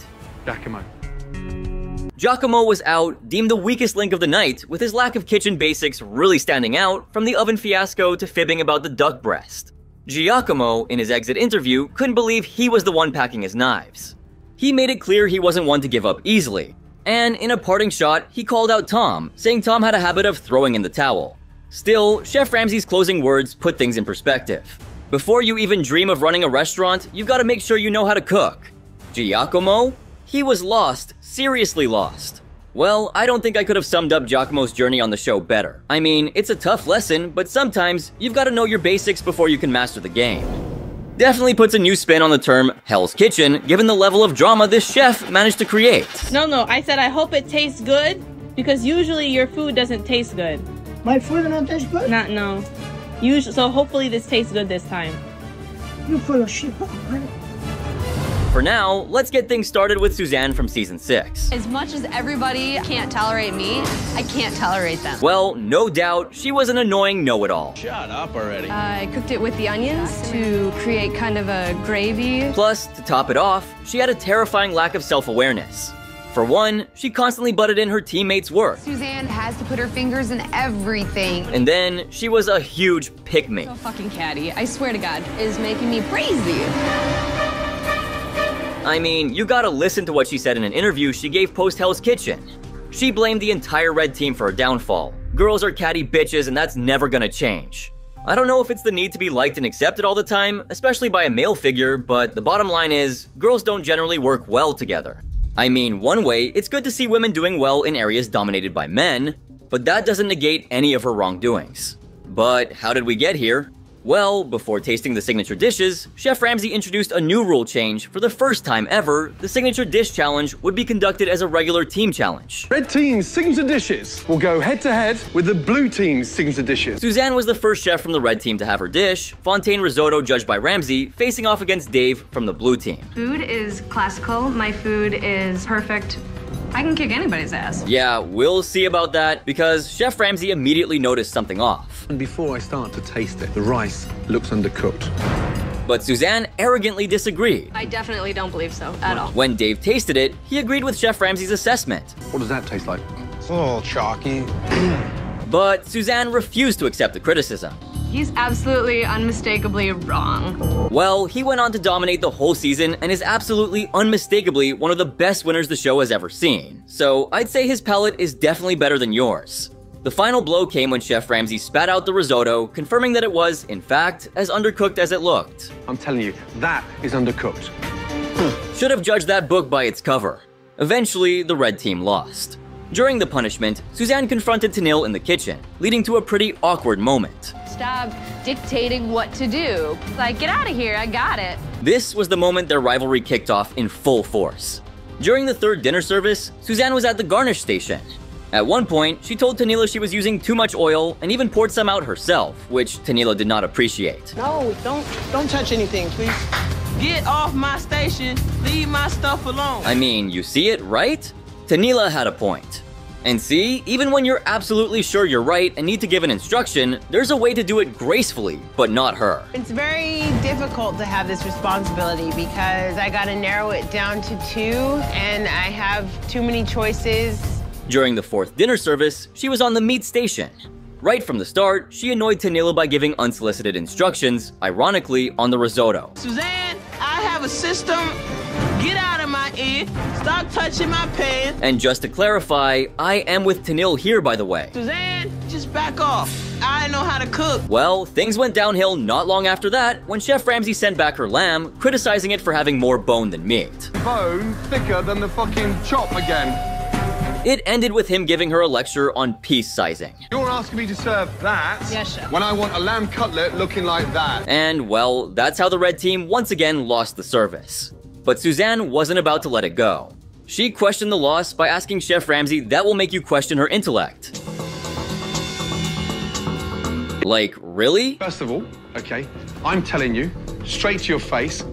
Giacomo was out, deemed the weakest link of the night, with his lack of kitchen basics really standing out, from the oven fiasco to fibbing about the duck breast. Giacomo, in his exit interview, couldn't believe he was the one packing his knives. He made it clear he wasn't one to give up easily. And in a parting shot, he called out Tom, saying Tom had a habit of throwing in the towel. Still, Chef Ramsay's closing words put things in perspective. Before you even dream of running a restaurant, you've got to make sure you know how to cook. Giacomo? He was lost, seriously lost. Well, I don't think I could have summed up Giacomo's journey on the show better. I mean, it's a tough lesson, but sometimes you've got to know your basics before you can master the game. Definitely puts a new spin on the term Hell's Kitchen, given the level of drama this chef managed to create. No, I said I hope it tastes good, because usually your food doesn't taste good. My food don't taste good? No. Usually, so hopefully this tastes good this time. You're full of shit, man. For now, let's get things started with Suzanne from season 6. As much as everybody can't tolerate me, I can't tolerate them. Well, no doubt, she was an annoying know-it-all. Shut up already. I cooked it with the onions to create kind of a gravy. Plus, to top it off, she had a terrifying lack of self-awareness. For one, she constantly butted in her teammates' work. Suzanne has to put her fingers in everything. And then, she was a huge pick-me. So fucking catty, I swear to God, is making me crazy. I mean, you gotta listen to what she said in an interview she gave post Hell's Kitchen. She blamed the entire red team for her downfall. Girls are catty bitches and that's never gonna change. I don't know if it's the need to be liked and accepted all the time, especially by a male figure, but the bottom line is, girls don't generally work well together. I mean, one way, it's good to see women doing well in areas dominated by men, but that doesn't negate any of her wrongdoings. But how did we get here? Well, before tasting the signature dishes, Chef Ramsay introduced a new rule change. For the first time ever, the signature dish challenge would be conducted as a regular team challenge. Red team's signature dishes will go head-to-head with the blue team's signature dishes. Suzanne was the first chef from the red team to have her dish, Fontaine risotto judged by Ramsay, facing off against Dave from the blue team. Food is classical, my food is perfect. I can kick anybody's ass. Yeah, we'll see about that, because Chef Ramsay immediately noticed something off. And before I start to taste it, the rice looks undercooked. But Suzanne arrogantly disagreed. I definitely don't believe so, at all. When Dave tasted it, he agreed with Chef Ramsay's assessment. What does that taste like? It's a little chalky. But Suzanne refused to accept the criticism. He's absolutely unmistakably wrong. Well, he went on to dominate the whole season and is absolutely unmistakably one of the best winners the show has ever seen. So I'd say his palate is definitely better than yours. The final blow came when Chef Ramsay spat out the risotto, confirming that it was, in fact, as undercooked as it looked. I'm telling you, that is undercooked. Should have judged that book by its cover. Eventually, the red team lost. During the punishment, Suzanne confronted Tenille in the kitchen, leading to a pretty awkward moment. Stop dictating what to do. Like, get out of here, I got it. This was the moment their rivalry kicked off in full force. During the third dinner service, Suzanne was at the garnish station. At one point, she told Tenille she was using too much oil and even poured some out herself, which Tenille did not appreciate. No, don't touch anything, please. Get off my station. Leave my stuff alone. I mean, you see it, right? Tenille had a point. And see, even when you're absolutely sure you're right and need to give an instruction, there's a way to do it gracefully, but not her. It's very difficult to have this responsibility because I gotta narrow it down to 2 and I have too many choices. During the fourth dinner service, she was on the meat station. Right from the start, she annoyed Tenille by giving unsolicited instructions, ironically, on the risotto. Suzanne, I have a system. Get out of my ear. Stop touching my pants. And just to clarify, I am with Tenille here, by the way. Suzanne, just back off. I know how to cook. Well, things went downhill not long after that when Chef Ramsay sent back her lamb, criticizing it for having more bone than meat. Bone thicker than the fucking chop again. It ended with him giving her a lecture on piece sizing. You're asking me to serve that? Yes, chef. When I want a lamb cutlet looking like that. And, well, that's how the red team once again lost the service. But Suzanne wasn't about to let it go. She questioned the loss by asking Chef Ramsay that will make you question her intellect. Like, really? First of all, okay, I'm telling you, straight to your face,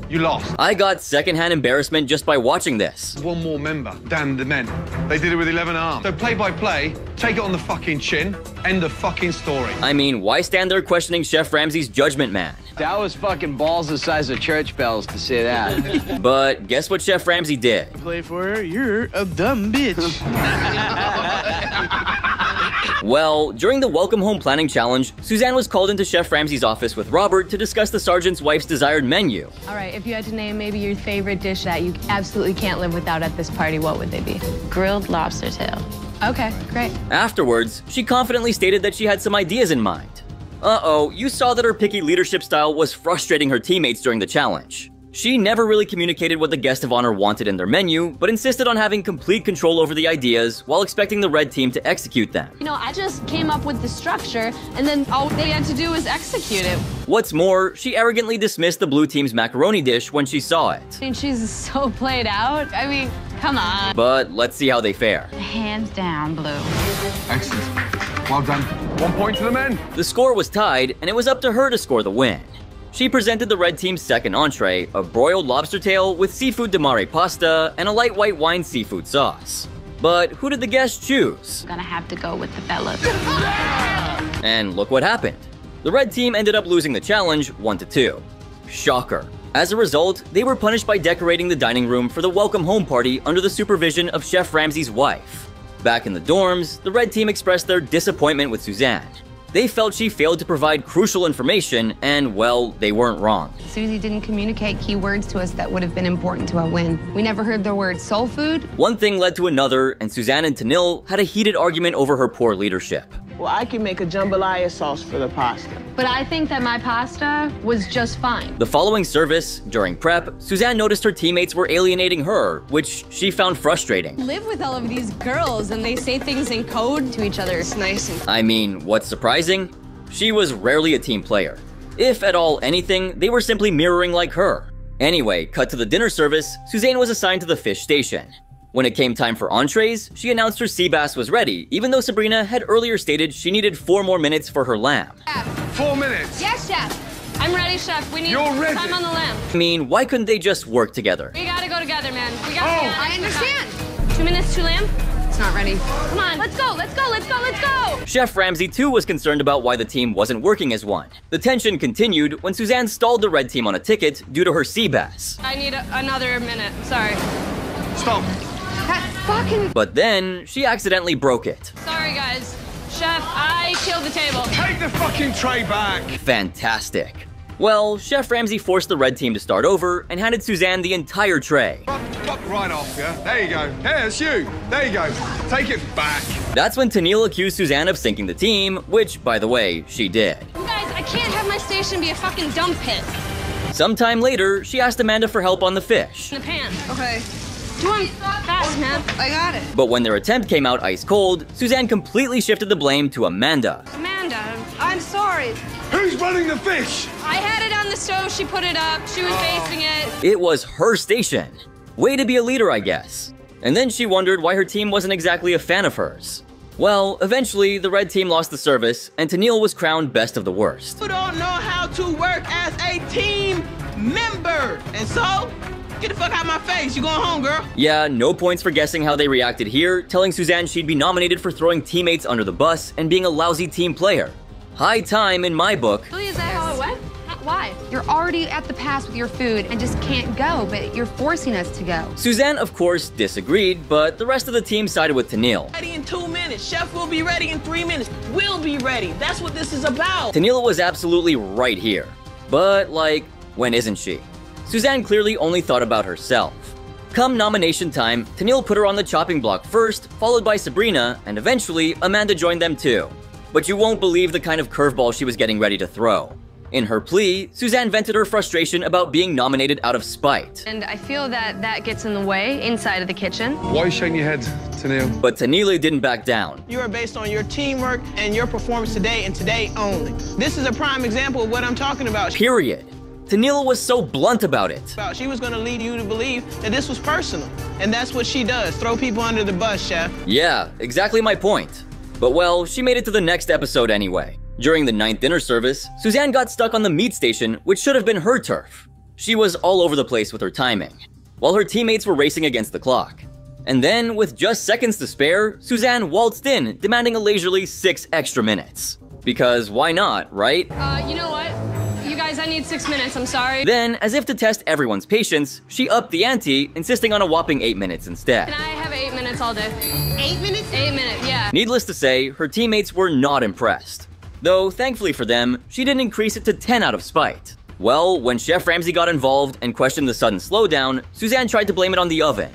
you lost. I got secondhand embarrassment just by watching this. One more member, damn the men. They did it with 11 arms. So play by play, take it on the fucking chin, end the fucking story. I mean, why stand there questioning Chef Ramsay's judgment man? That was fucking balls the size of church bells to say that. But guess what Chef Ramsay did? Play for her, you're a dumb bitch. Well, during the Welcome Home Planning Challenge, Suzanne was called into Chef Ramsay's office with Robert to discuss the sergeant's wife's desired menu. All right, if you had to name maybe your favorite dish that you absolutely can't live without at this party, what would they be? Grilled lobster tail. Okay, great. Afterwards, she confidently stated that she had some ideas in mind. Uh-oh, you saw that her picky leadership style was frustrating her teammates during the challenge. She never really communicated what the guest of honor wanted in their menu, but insisted on having complete control over the ideas while expecting the red team to execute them. You know, I just came up with the structure, and then all they had to do was execute it. What's more, she arrogantly dismissed the blue team's macaroni dish when she saw it. I mean, she's so played out. I mean, come on. But let's see how they fare. Hands down, blue. Excellent. Well done. 1 point to the men. The score was tied, and it was up to her to score the win. She presented the red team's second entree, a broiled lobster tail with seafood damare pasta and a light white wine seafood sauce. But who did the guests choose? I'm gonna have to go with the fellas. And look what happened. The red team ended up losing the challenge 1-2. Shocker. As a result, they were punished by decorating the dining room for the welcome home party under the supervision of Chef Ramsay's wife. Back in the dorms, the red team expressed their disappointment with Suzanne. They felt she failed to provide crucial information, and, well, they weren't wrong. Susie didn't communicate key words to us that would have been important to our win. We never heard the word soul food. One thing led to another, and Suzanne and Tenille had a heated argument over her poor leadership. Well, I can make a jambalaya sauce for the pasta. But I think that my pasta was just fine. The following service, during prep, Suzanne noticed her teammates were alienating her, which she found frustrating. Live with all of these girls and they say things in code to each other. It's nice. I mean, what's surprising? She was rarely a team player. If at all anything, they were simply mirroring like her. Anyway, cut to the dinner service, Suzanne was assigned to the fish station. When it came time for entrees, she announced her sea bass was ready, even though Sabrina had earlier stated she needed 4 more minutes for her lamb. 4 minutes? Yes, chef. I'm ready, chef. We need time on the lamb. I mean, why couldn't they just work together? We gotta go together, man. We gotta I understand. 2 minutes, 2 lamb? It's not ready. Come on, let's go, let's go, let's go, let's go! Chef Ramsay too was concerned about why the team wasn't working as one. The tension continued when Suzanne stalled the red team on a ticket due to her sea bass. I need another minute. Sorry. Stop. That fucking... But then, she accidentally broke it. Sorry, guys. Chef, I killed the table. Take the fucking tray back. Fantastic. Well, Chef Ramsay forced the red team to start over and handed Suzanne the entire tray. Fuck right off, yeah? There you go. Hey, it's you. There you go. Take it back. That's when Tennille accused Suzanne of sinking the team, which, by the way, she did. You guys, I can't have my station be a fucking dump pit. Sometime later, she asked Amanda for help on the fish. In the pan. Okay. Do them fast, man. I got it. But when their attempt came out ice cold, Suzanne completely shifted the blame to Amanda. Amanda, I'm sorry. Who's running the fish? I had it on the stove, she put it up, she was basting it. It was her station. Way to be a leader, I guess. And then she wondered why her team wasn't exactly a fan of hers. Well, eventually, the red team lost the service, and Tennille was crowned best of the worst. You don't know how to work as a team member. And so, get the fuck out of my face. You going home, girl. Yeah, no points for guessing how they reacted here, telling Suzanne she'd be nominated for throwing teammates under the bus and being a lousy team player. High time in my book. Really, is that how it went? Why? You're already at the pass with your food and just can't go, but you're forcing us to go. Suzanne, of course, disagreed, but the rest of the team sided with Tennille. Ready in 2 minutes. Chef will be ready in 3 minutes. We'll be ready. That's what this is about. Tennille was absolutely right here. But, like, when isn't she? Suzanne clearly only thought about herself. Come nomination time, Tennille put her on the chopping block first, followed by Sabrina, and eventually, Amanda joined them too. But you won't believe the kind of curveball she was getting ready to throw. In her plea, Suzanne vented her frustration about being nominated out of spite. And I feel that that gets in the way inside of the kitchen. Why are you shaking your head, Tennille? But Tennille didn't back down. You are based on your teamwork and your performance today and today only. This is a prime example of what I'm talking about. Period. Tennille was so blunt about it. She was gonna lead you to believe that this was personal. And that's what she does, throw people under the bus, Chef. Yeah, exactly my point. But well, she made it to the next episode anyway. During the 9th dinner service, Suzanne got stuck on the meat station, which should have been her turf. She was all over the place with her timing, while her teammates were racing against the clock. And then, with just seconds to spare, Suzanne waltzed in, demanding a leisurely 6 extra minutes. Because why not, right? You know what? You guys, I need 6 minutes, I'm sorry. Then, as if to test everyone's patience, she upped the ante, insisting on a whopping 8 minutes instead. Can I have 8 minutes all day? 8 minutes? 8 minutes, yeah. Needless to say, her teammates were not impressed. Though, thankfully for them, she didn't increase it to 10 out of spite. Well, when Chef Ramsay got involved and questioned the sudden slowdown, Suzanne tried to blame it on the oven.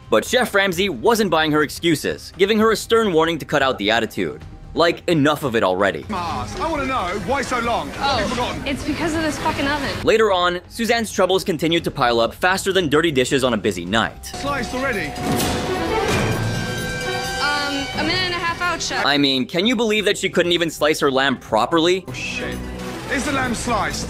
But Chef Ramsay wasn't buying her excuses, giving her a stern warning to cut out the attitude. Like, enough of it already. Mars, I want to know, why so long? What have you forgotten? It's because of this fucking oven. Later on, Suzanne's troubles continued to pile up faster than dirty dishes on a busy night. Sliced already? A minute and a half out, Chef. I mean, can you believe that she couldn't even slice her lamb properly? Oh shit. Is the lamb sliced?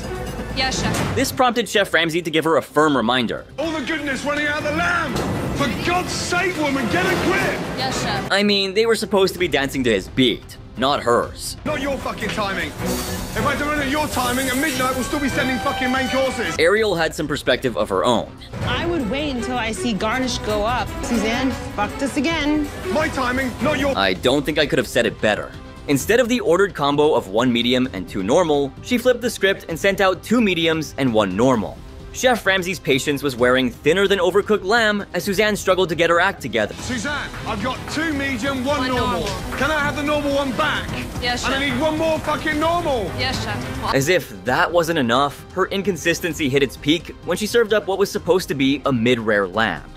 Yes, Chef. This prompted Chef Ramsay to give her a firm reminder. All the goodness running out of the lamb! For God's sake, woman, get a grip! Yes, Chef. I mean, they were supposed to be dancing to his beat, not hers. Not your fucking timing. If I do it at your timing, at midnight we'll still be sending fucking main courses. Ariel had some perspective of her own. I would wait until I see garnish go up. Suzanne fucked us again. My timing, not your... I don't think I could have said it better. Instead of the ordered combo of 1 medium and 2 normal, she flipped the script and sent out 2 mediums and 1 normal. Chef Ramsay's patience was wearing thinner than overcooked lamb as Suzanne struggled to get her act together. Suzanne, I've got 2 medium, 1 normal. Can I have the normal one back? Yes, Chef. And I need 1 more fucking normal. Yes, Chef. As if that wasn't enough, her inconsistency hit its peak when she served up what was supposed to be a mid-rare lamb.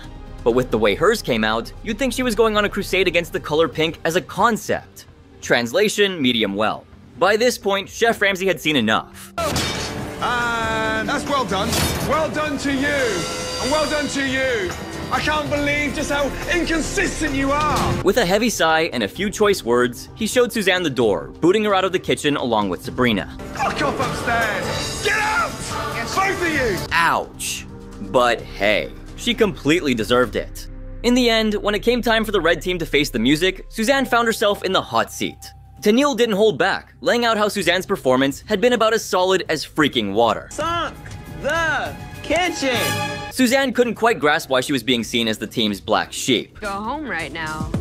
But with the way hers came out, you'd think she was going on a crusade against the color pink as a concept. Translation, medium well. By this point, Chef Ramsay had seen enough. And that's well done. Well done to you. And well done to you. I can't believe just how inconsistent you are. With a heavy sigh and a few choice words, he showed Suzanne the door, booting her out of the kitchen along with Sabrina. Fuck off upstairs. Get out! Both of you! Ouch. But hey, she completely deserved it. In the end, when it came time for the red team to face the music, Suzanne found herself in the hot seat. Tennille didn't hold back, laying out how Suzanne's performance had been about as solid as freaking water. Sunk the kitchen. Suzanne couldn't quite grasp why she was being seen as the team's black sheep. Go home right now.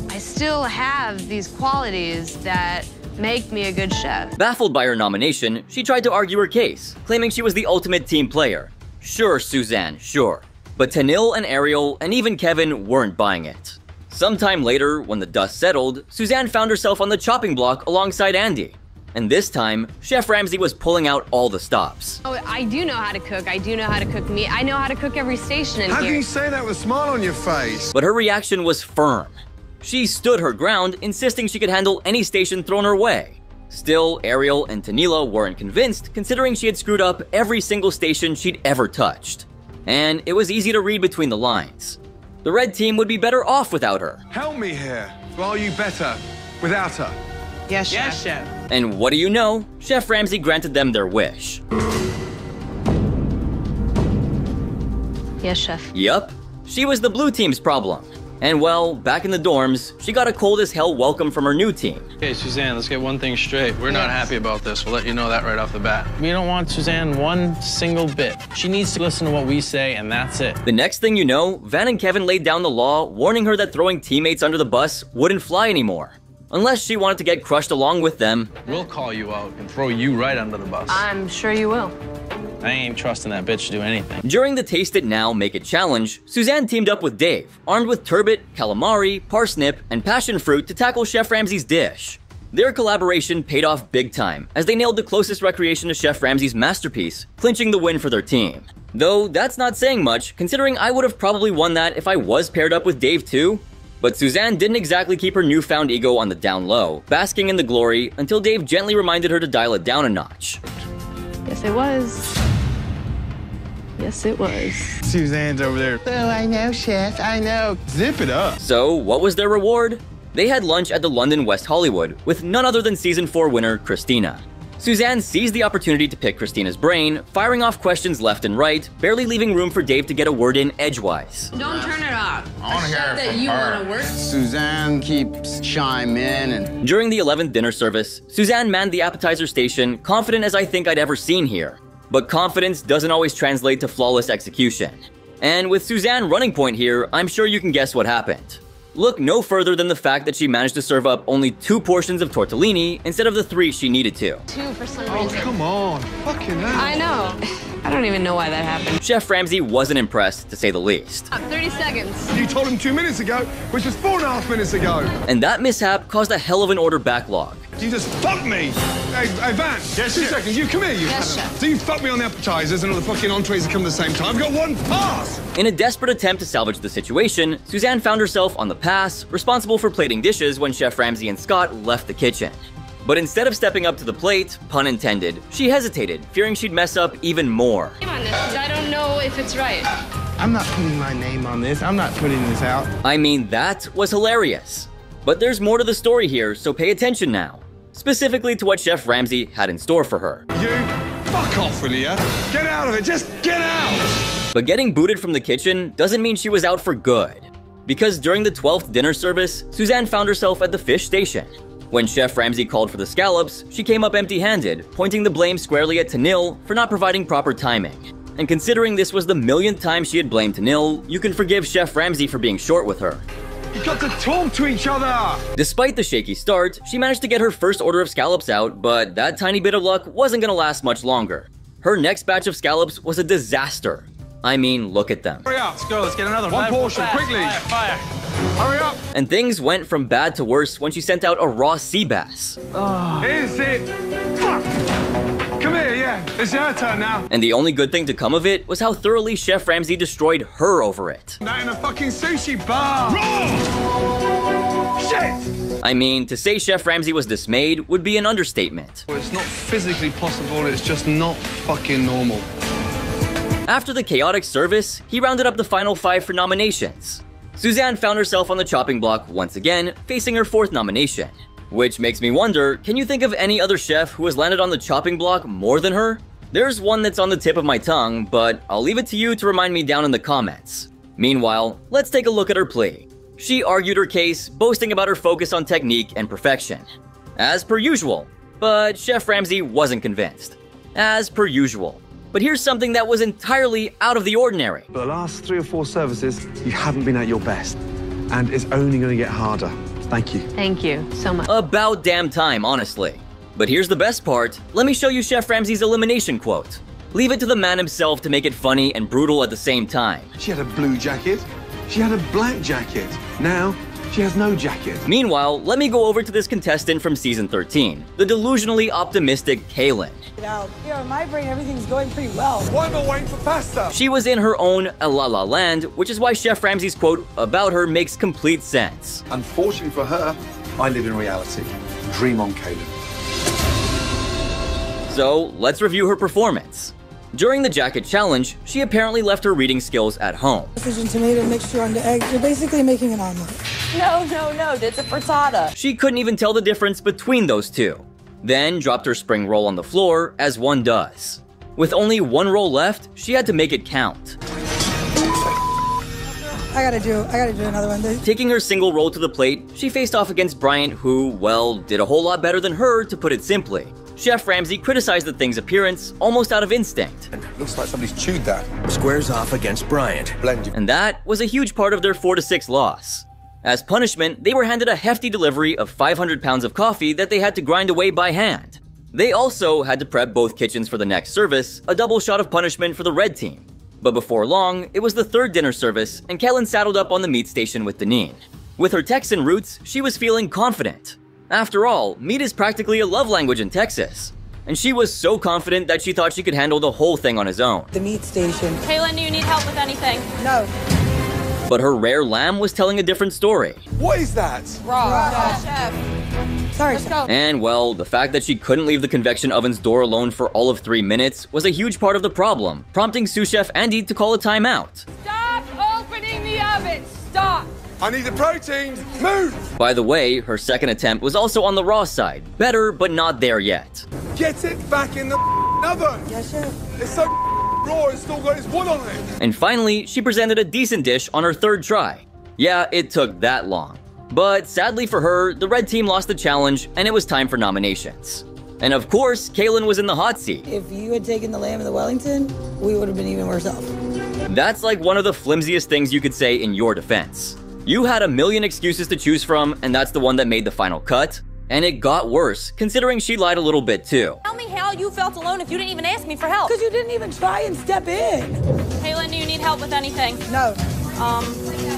I still have these qualities that make me a good chef. Baffled by her nomination, she tried to argue her case, claiming she was the ultimate team player. Sure, Suzanne, sure. But Tennille and Ariel and even Kevin weren't buying it. Sometime later, when the dust settled, Suzanne found herself on the chopping block alongside Andy. And this time, Chef Ramsay was pulling out all the stops. Oh, I do know how to cook. I do know how to cook meat. I know how to cook every station in here. How can you say that with a smile on your face? But her reaction was firm. She stood her ground, insisting she could handle any station thrown her way. Still, Ariel and Tanila weren't convinced, considering she had screwed up every single station she'd ever touched. And it was easy to read between the lines. The red team would be better off without her. Help me here. Or are you better without her? Yes, Chef. Yes, Chef. And what do you know? Chef Ramsay granted them their wish. Yes, Chef. Yup, she was the blue team's problem. And well, back in the dorms, she got a cold as hell welcome from her new team. Okay, Suzanne, let's get one thing straight. We're not happy about this. We'll let you know that right off the bat. We don't want Suzanne one single bit. She needs to listen to what we say, and that's it. The next thing you know, Van and Kevin laid down the law, warning her that throwing teammates under the bus wouldn't fly anymore. Unless she wanted to get crushed along with them. We'll call you out and throw you right under the bus. I'm sure you will. I ain't trusting that bitch to do anything. During the Taste It Now, Make It challenge, Suzanne teamed up with Dave, armed with turbot, calamari, parsnip, and passion fruit to tackle Chef Ramsay's dish. Their collaboration paid off big time, as they nailed the closest recreation to Chef Ramsay's masterpiece, clinching the win for their team. Though that's not saying much, considering I would have probably won that if I was paired up with Dave too. But Suzanne didn't exactly keep her newfound ego on the down low, basking in the glory until Dave gently reminded her to dial it down a notch. Yes, it was. Yes, it was. Suzanne's over there. Oh, I know, Chef. I know. Zip it up. So, what was their reward? They had lunch at the London West Hollywood with none other than Season 4 winner Christina. Suzanne seized the opportunity to pick Christina's brain, firing off questions left and right, barely leaving room for Dave to get a word in edgewise. Don't turn it off. I want to hear that you want to work. Suzanne keeps chiming in and... During the 11th dinner service, Suzanne manned the appetizer station, confident as I think I'd ever seen here. But confidence doesn't always translate to flawless execution. And with Suzanne running point here, I'm sure you can guess what happened. Look no further than the fact that she managed to serve up only 2 portions of tortellini instead of the 3 she needed to. 2 for some reason. Oh, come on. Fucking hell. I know. I don't even know why that happened. Chef Ramsay wasn't impressed, to say the least. 30 seconds. You told him 2 minutes ago, which was 4.5 minutes ago. And that mishap caused a hell of an order backlog. You just fucked me. Hey, Van, yes, 2 seconds. You come here, you. Yes, Chef. So you fucked me on the appetizers and all the fucking entrees that come at the same time. I've got 1 pass. In a desperate attempt to salvage the situation, Suzanne found herself on the pass, responsible for plating dishes when Chef Ramsay and Scott left the kitchen. But instead of stepping up to the plate, pun intended, she hesitated, fearing she'd mess up even more. I don't know if it's right. I'm not putting my name on this. I'm not putting this out. I mean, that was hilarious. But there's more to the story here, so pay attention now. Specifically to what Chef Ramsay had in store for her. You, fuck off, will ya? Get out of it, just get out! But getting booted from the kitchen doesn't mean she was out for good. Because during the 12th dinner service, Suzanne found herself at the fish station. When Chef Ramsay called for the scallops, she came up empty-handed, pointing the blame squarely at Tanil for not providing proper timing. And considering this was the millionth time she had blamed Tanil, you can forgive Chef Ramsay for being short with her. You've got to talk to each other! Despite the shaky start, she managed to get her first order of scallops out, but that tiny bit of luck wasn't gonna last much longer. Her next batch of scallops was a disaster. I mean, look at them. Hurry up! Let's go, let's get another one. 1 portion, fire, quickly! Fire. Hurry up! And things went from bad to worse when she sent out a raw sea bass. Is it? Fuck! Come here, yeah. It's your turn now. And the only good thing to come of it was how thoroughly Chef Ramsay destroyed her over it. That in a fucking sushi bar! Raw! Shit! I mean, to say Chef Ramsay was dismayed would be an understatement. Well, it's not physically possible, it's just not fucking normal. After the chaotic service, he rounded up the final 5 for nominations. Suzanne found herself on the chopping block once again, facing her 4th nomination. Which makes me wonder, can you think of any other chef who has landed on the chopping block more than her? There's one that's on the tip of my tongue, but I'll leave it to you to remind me down in the comments. Meanwhile, let's take a look at her plea. She argued her case, boasting about her focus on technique and perfection. As per usual, but Chef Ramsay wasn't convinced. As per usual. But here's something that was entirely out of the ordinary. For the last 3 or 4 services, you haven't been at your best. And it's only going to get harder. Thank you. Thank you so much. About damn time, honestly. But here's the best part. Let me show you Chef Ramsay's elimination quote. Leave it to the man himself to make it funny and brutal at the same time. She had a blue jacket. She had a black jacket. Now, She has no jacket. Meanwhile, let me go over to this contestant from season 13, the delusionally optimistic Kaylin. Here in my brain, everything's going pretty well. Why am I waiting for pasta? She was in her own La La Land, which is why Chef Ramsay's quote about her makes complete sense. Unfortunately for her, I live in reality. Dream on, Kaylin. So, let's review her performance. During the jacket challenge, she apparently left her reading skills at home. Sausage and tomato mixture on the egg. You're basically making an omelet. No, it's a frittata. She couldn't even tell the difference between those two. Then dropped her spring roll on the floor, as one does. With only one roll left, she had to make it count. I gotta do another one. Taking her single roll to the plate, she faced off against Bryant, who, well, did a whole lot better than her, to put it simply. Chef Ramsay criticized the thing's appearance almost out of instinct. Looks like somebody's chewed that. Squares off against Bryant. And that was a huge part of their 4-6 loss. As punishment, they were handed a hefty delivery of 500 pounds of coffee that they had to grind away by hand. They also had to prep both kitchens for the next service, a double shot of punishment for the red team. But before long, it was the third dinner service, and Kaylin saddled up on the meat station with Deneen. With her Texan roots, she was feeling confident. After all, meat is practically a love language in Texas. And she was so confident that she thought she could handle the whole thing on his own. The meat station. Kaylin, do you need help with anything? No. But her rare lamb was telling a different story. What is that? Raw. Chef. Sorry, Let's go. And well, the fact that she couldn't leave the convection oven's door alone for all of 3 minutes was a huge part of the problem, prompting sous chef Andy to call a timeout. Stop opening the oven! Stop! I need the protein. Move! By the way, her second attempt was also on the raw side. Better, but not there yet. Get it back in the oven. Yes, chef. It's so raw, it's still got its wood on it. And finally, she presented a decent dish on her third try. Yeah, it took that long. But sadly for her, the red team lost the challenge, and it was time for nominations. And of course, Kaylin was in the hot seat. If you had taken the lamb and the Wellington, we would have been even worse off. That's like one of the flimsiest things you could say in your defense. You had a million excuses to choose from, and that's the one that made the final cut. And it got worse, considering she lied a little bit too. Tell me how you felt alone if you didn't even ask me for help. Because you didn't even try and step in. Kaylin, do you need help with anything? No.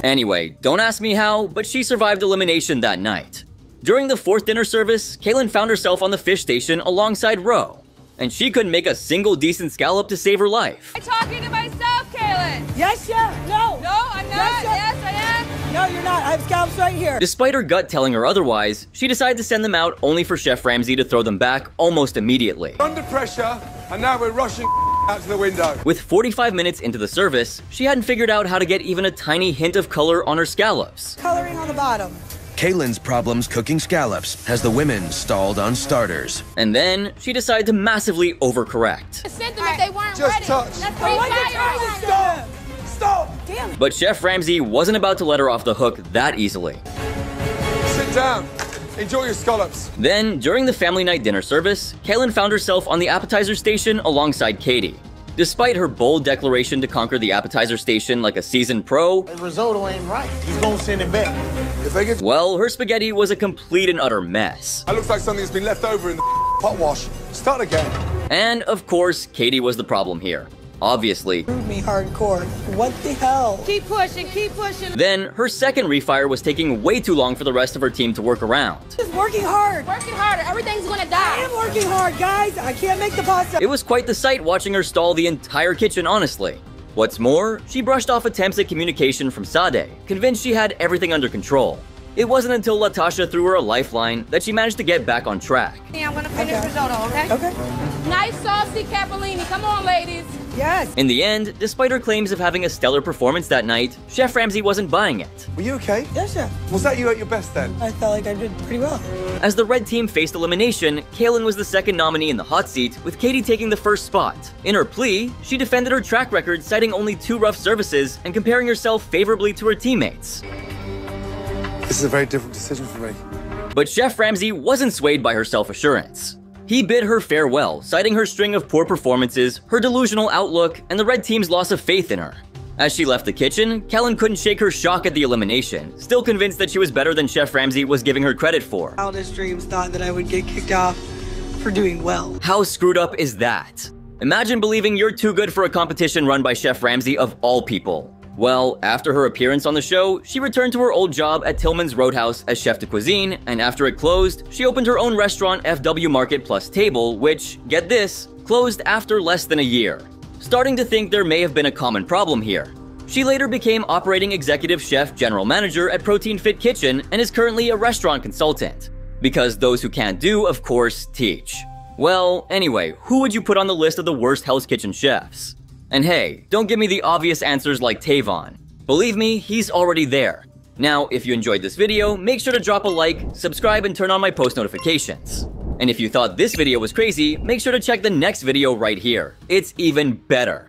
Anyway, don't ask me how, but she survived elimination that night. During the fourth dinner service, Kaylin found herself on the fish station alongside Ro. And she couldn't make a single decent scallop to save her life. I'm talking to myself, Kaylin! Yes, chef. No. No, I'm not. Yes, I am. No, you're not. I have scallops right here. Despite her gut telling her otherwise, she decided to send them out only for Chef Ramsay to throw them back almost immediately. Under pressure, and now we're rushing out to the window. With 45 minutes into the service, she hadn't figured out how to get even a tiny hint of color on her scallops. Coloring on the bottom. Kaylin's problems cooking scallops has the women stalled on starters. And then she decided to massively overcorrect. I sent them if they weren't Just ready. touch. That's Oh, why did you try to stop? Stop! Damn it. But Chef Ramsay wasn't about to let her off the hook that easily. Sit down. Enjoy your scallops. Then, during the family night dinner service, Kaylin found herself on the appetizer station alongside Katie. Despite her bold declaration to conquer the appetizer station like a seasoned pro, The risotto ain't right. He's gonna send it back. If they get well, her spaghetti was a complete and utter mess. that looks like something that's been left over in the pot wash. Start again. And of course, Katie was the problem here. Obviously. Screwed me hardcore. What the hell? Keep pushing, keep pushing. Then, her second refire was taking way too long for the rest of her team to work around. Just working hard. Working harder. Everything's gonna I die. am working hard, guys. I can't make the pasta. It was quite the sight watching her stall the entire kitchen, honestly. What's more, she brushed off attempts at communication from Sade, convinced she had everything under control. It wasn't until Latasha threw her a lifeline that she managed to get back on track. Yeah, I'm gonna finish risotto, okay? Okay. Nice saucy capellini. Come on, ladies. Yes. In the end, despite her claims of having a stellar performance that night, Chef Ramsay wasn't buying it. Were you okay? Yes, chef. Was that you at your best then? I felt like I did pretty well. As the red team faced elimination, Kaylin was the second nominee in the hot seat, with Katie taking the first spot. In her plea, she defended her track record, citing only 2 rough services and comparing herself favorably to her teammates. This is a very different decision for me. But Chef Ramsay wasn't swayed by her self-assurance. He bid her farewell, citing her string of poor performances, her delusional outlook, and the red team's loss of faith in her. As she left the kitchen, Kaylin couldn't shake her shock at the elimination, still convinced that she was better than Chef Ramsay was giving her credit for. Wildest dreams thought that I would get kicked off for doing well. How screwed up is that? Imagine believing you're too good for a competition run by Chef Ramsay of all people. Well, after her appearance on the show, she returned to her old job at Tillman's Roadhouse as chef de cuisine, and after it closed, she opened her own restaurant, FW Market Plus Table, which, get this, closed after less than a year. Starting to think there may have been a common problem here. She later became operating executive chef general manager at Protein Fit Kitchen and is currently a restaurant consultant. Because those who can't do, of course, teach. Well, anyway, who would you put on the list of the worst Hell's Kitchen chefs? And hey, don't give me the obvious answers like Tavon. Believe me, he's already there. Now, if you enjoyed this video, make sure to drop a like, subscribe, and turn on my post notifications. And if you thought this video was crazy, make sure to check the next video right here. It's even better.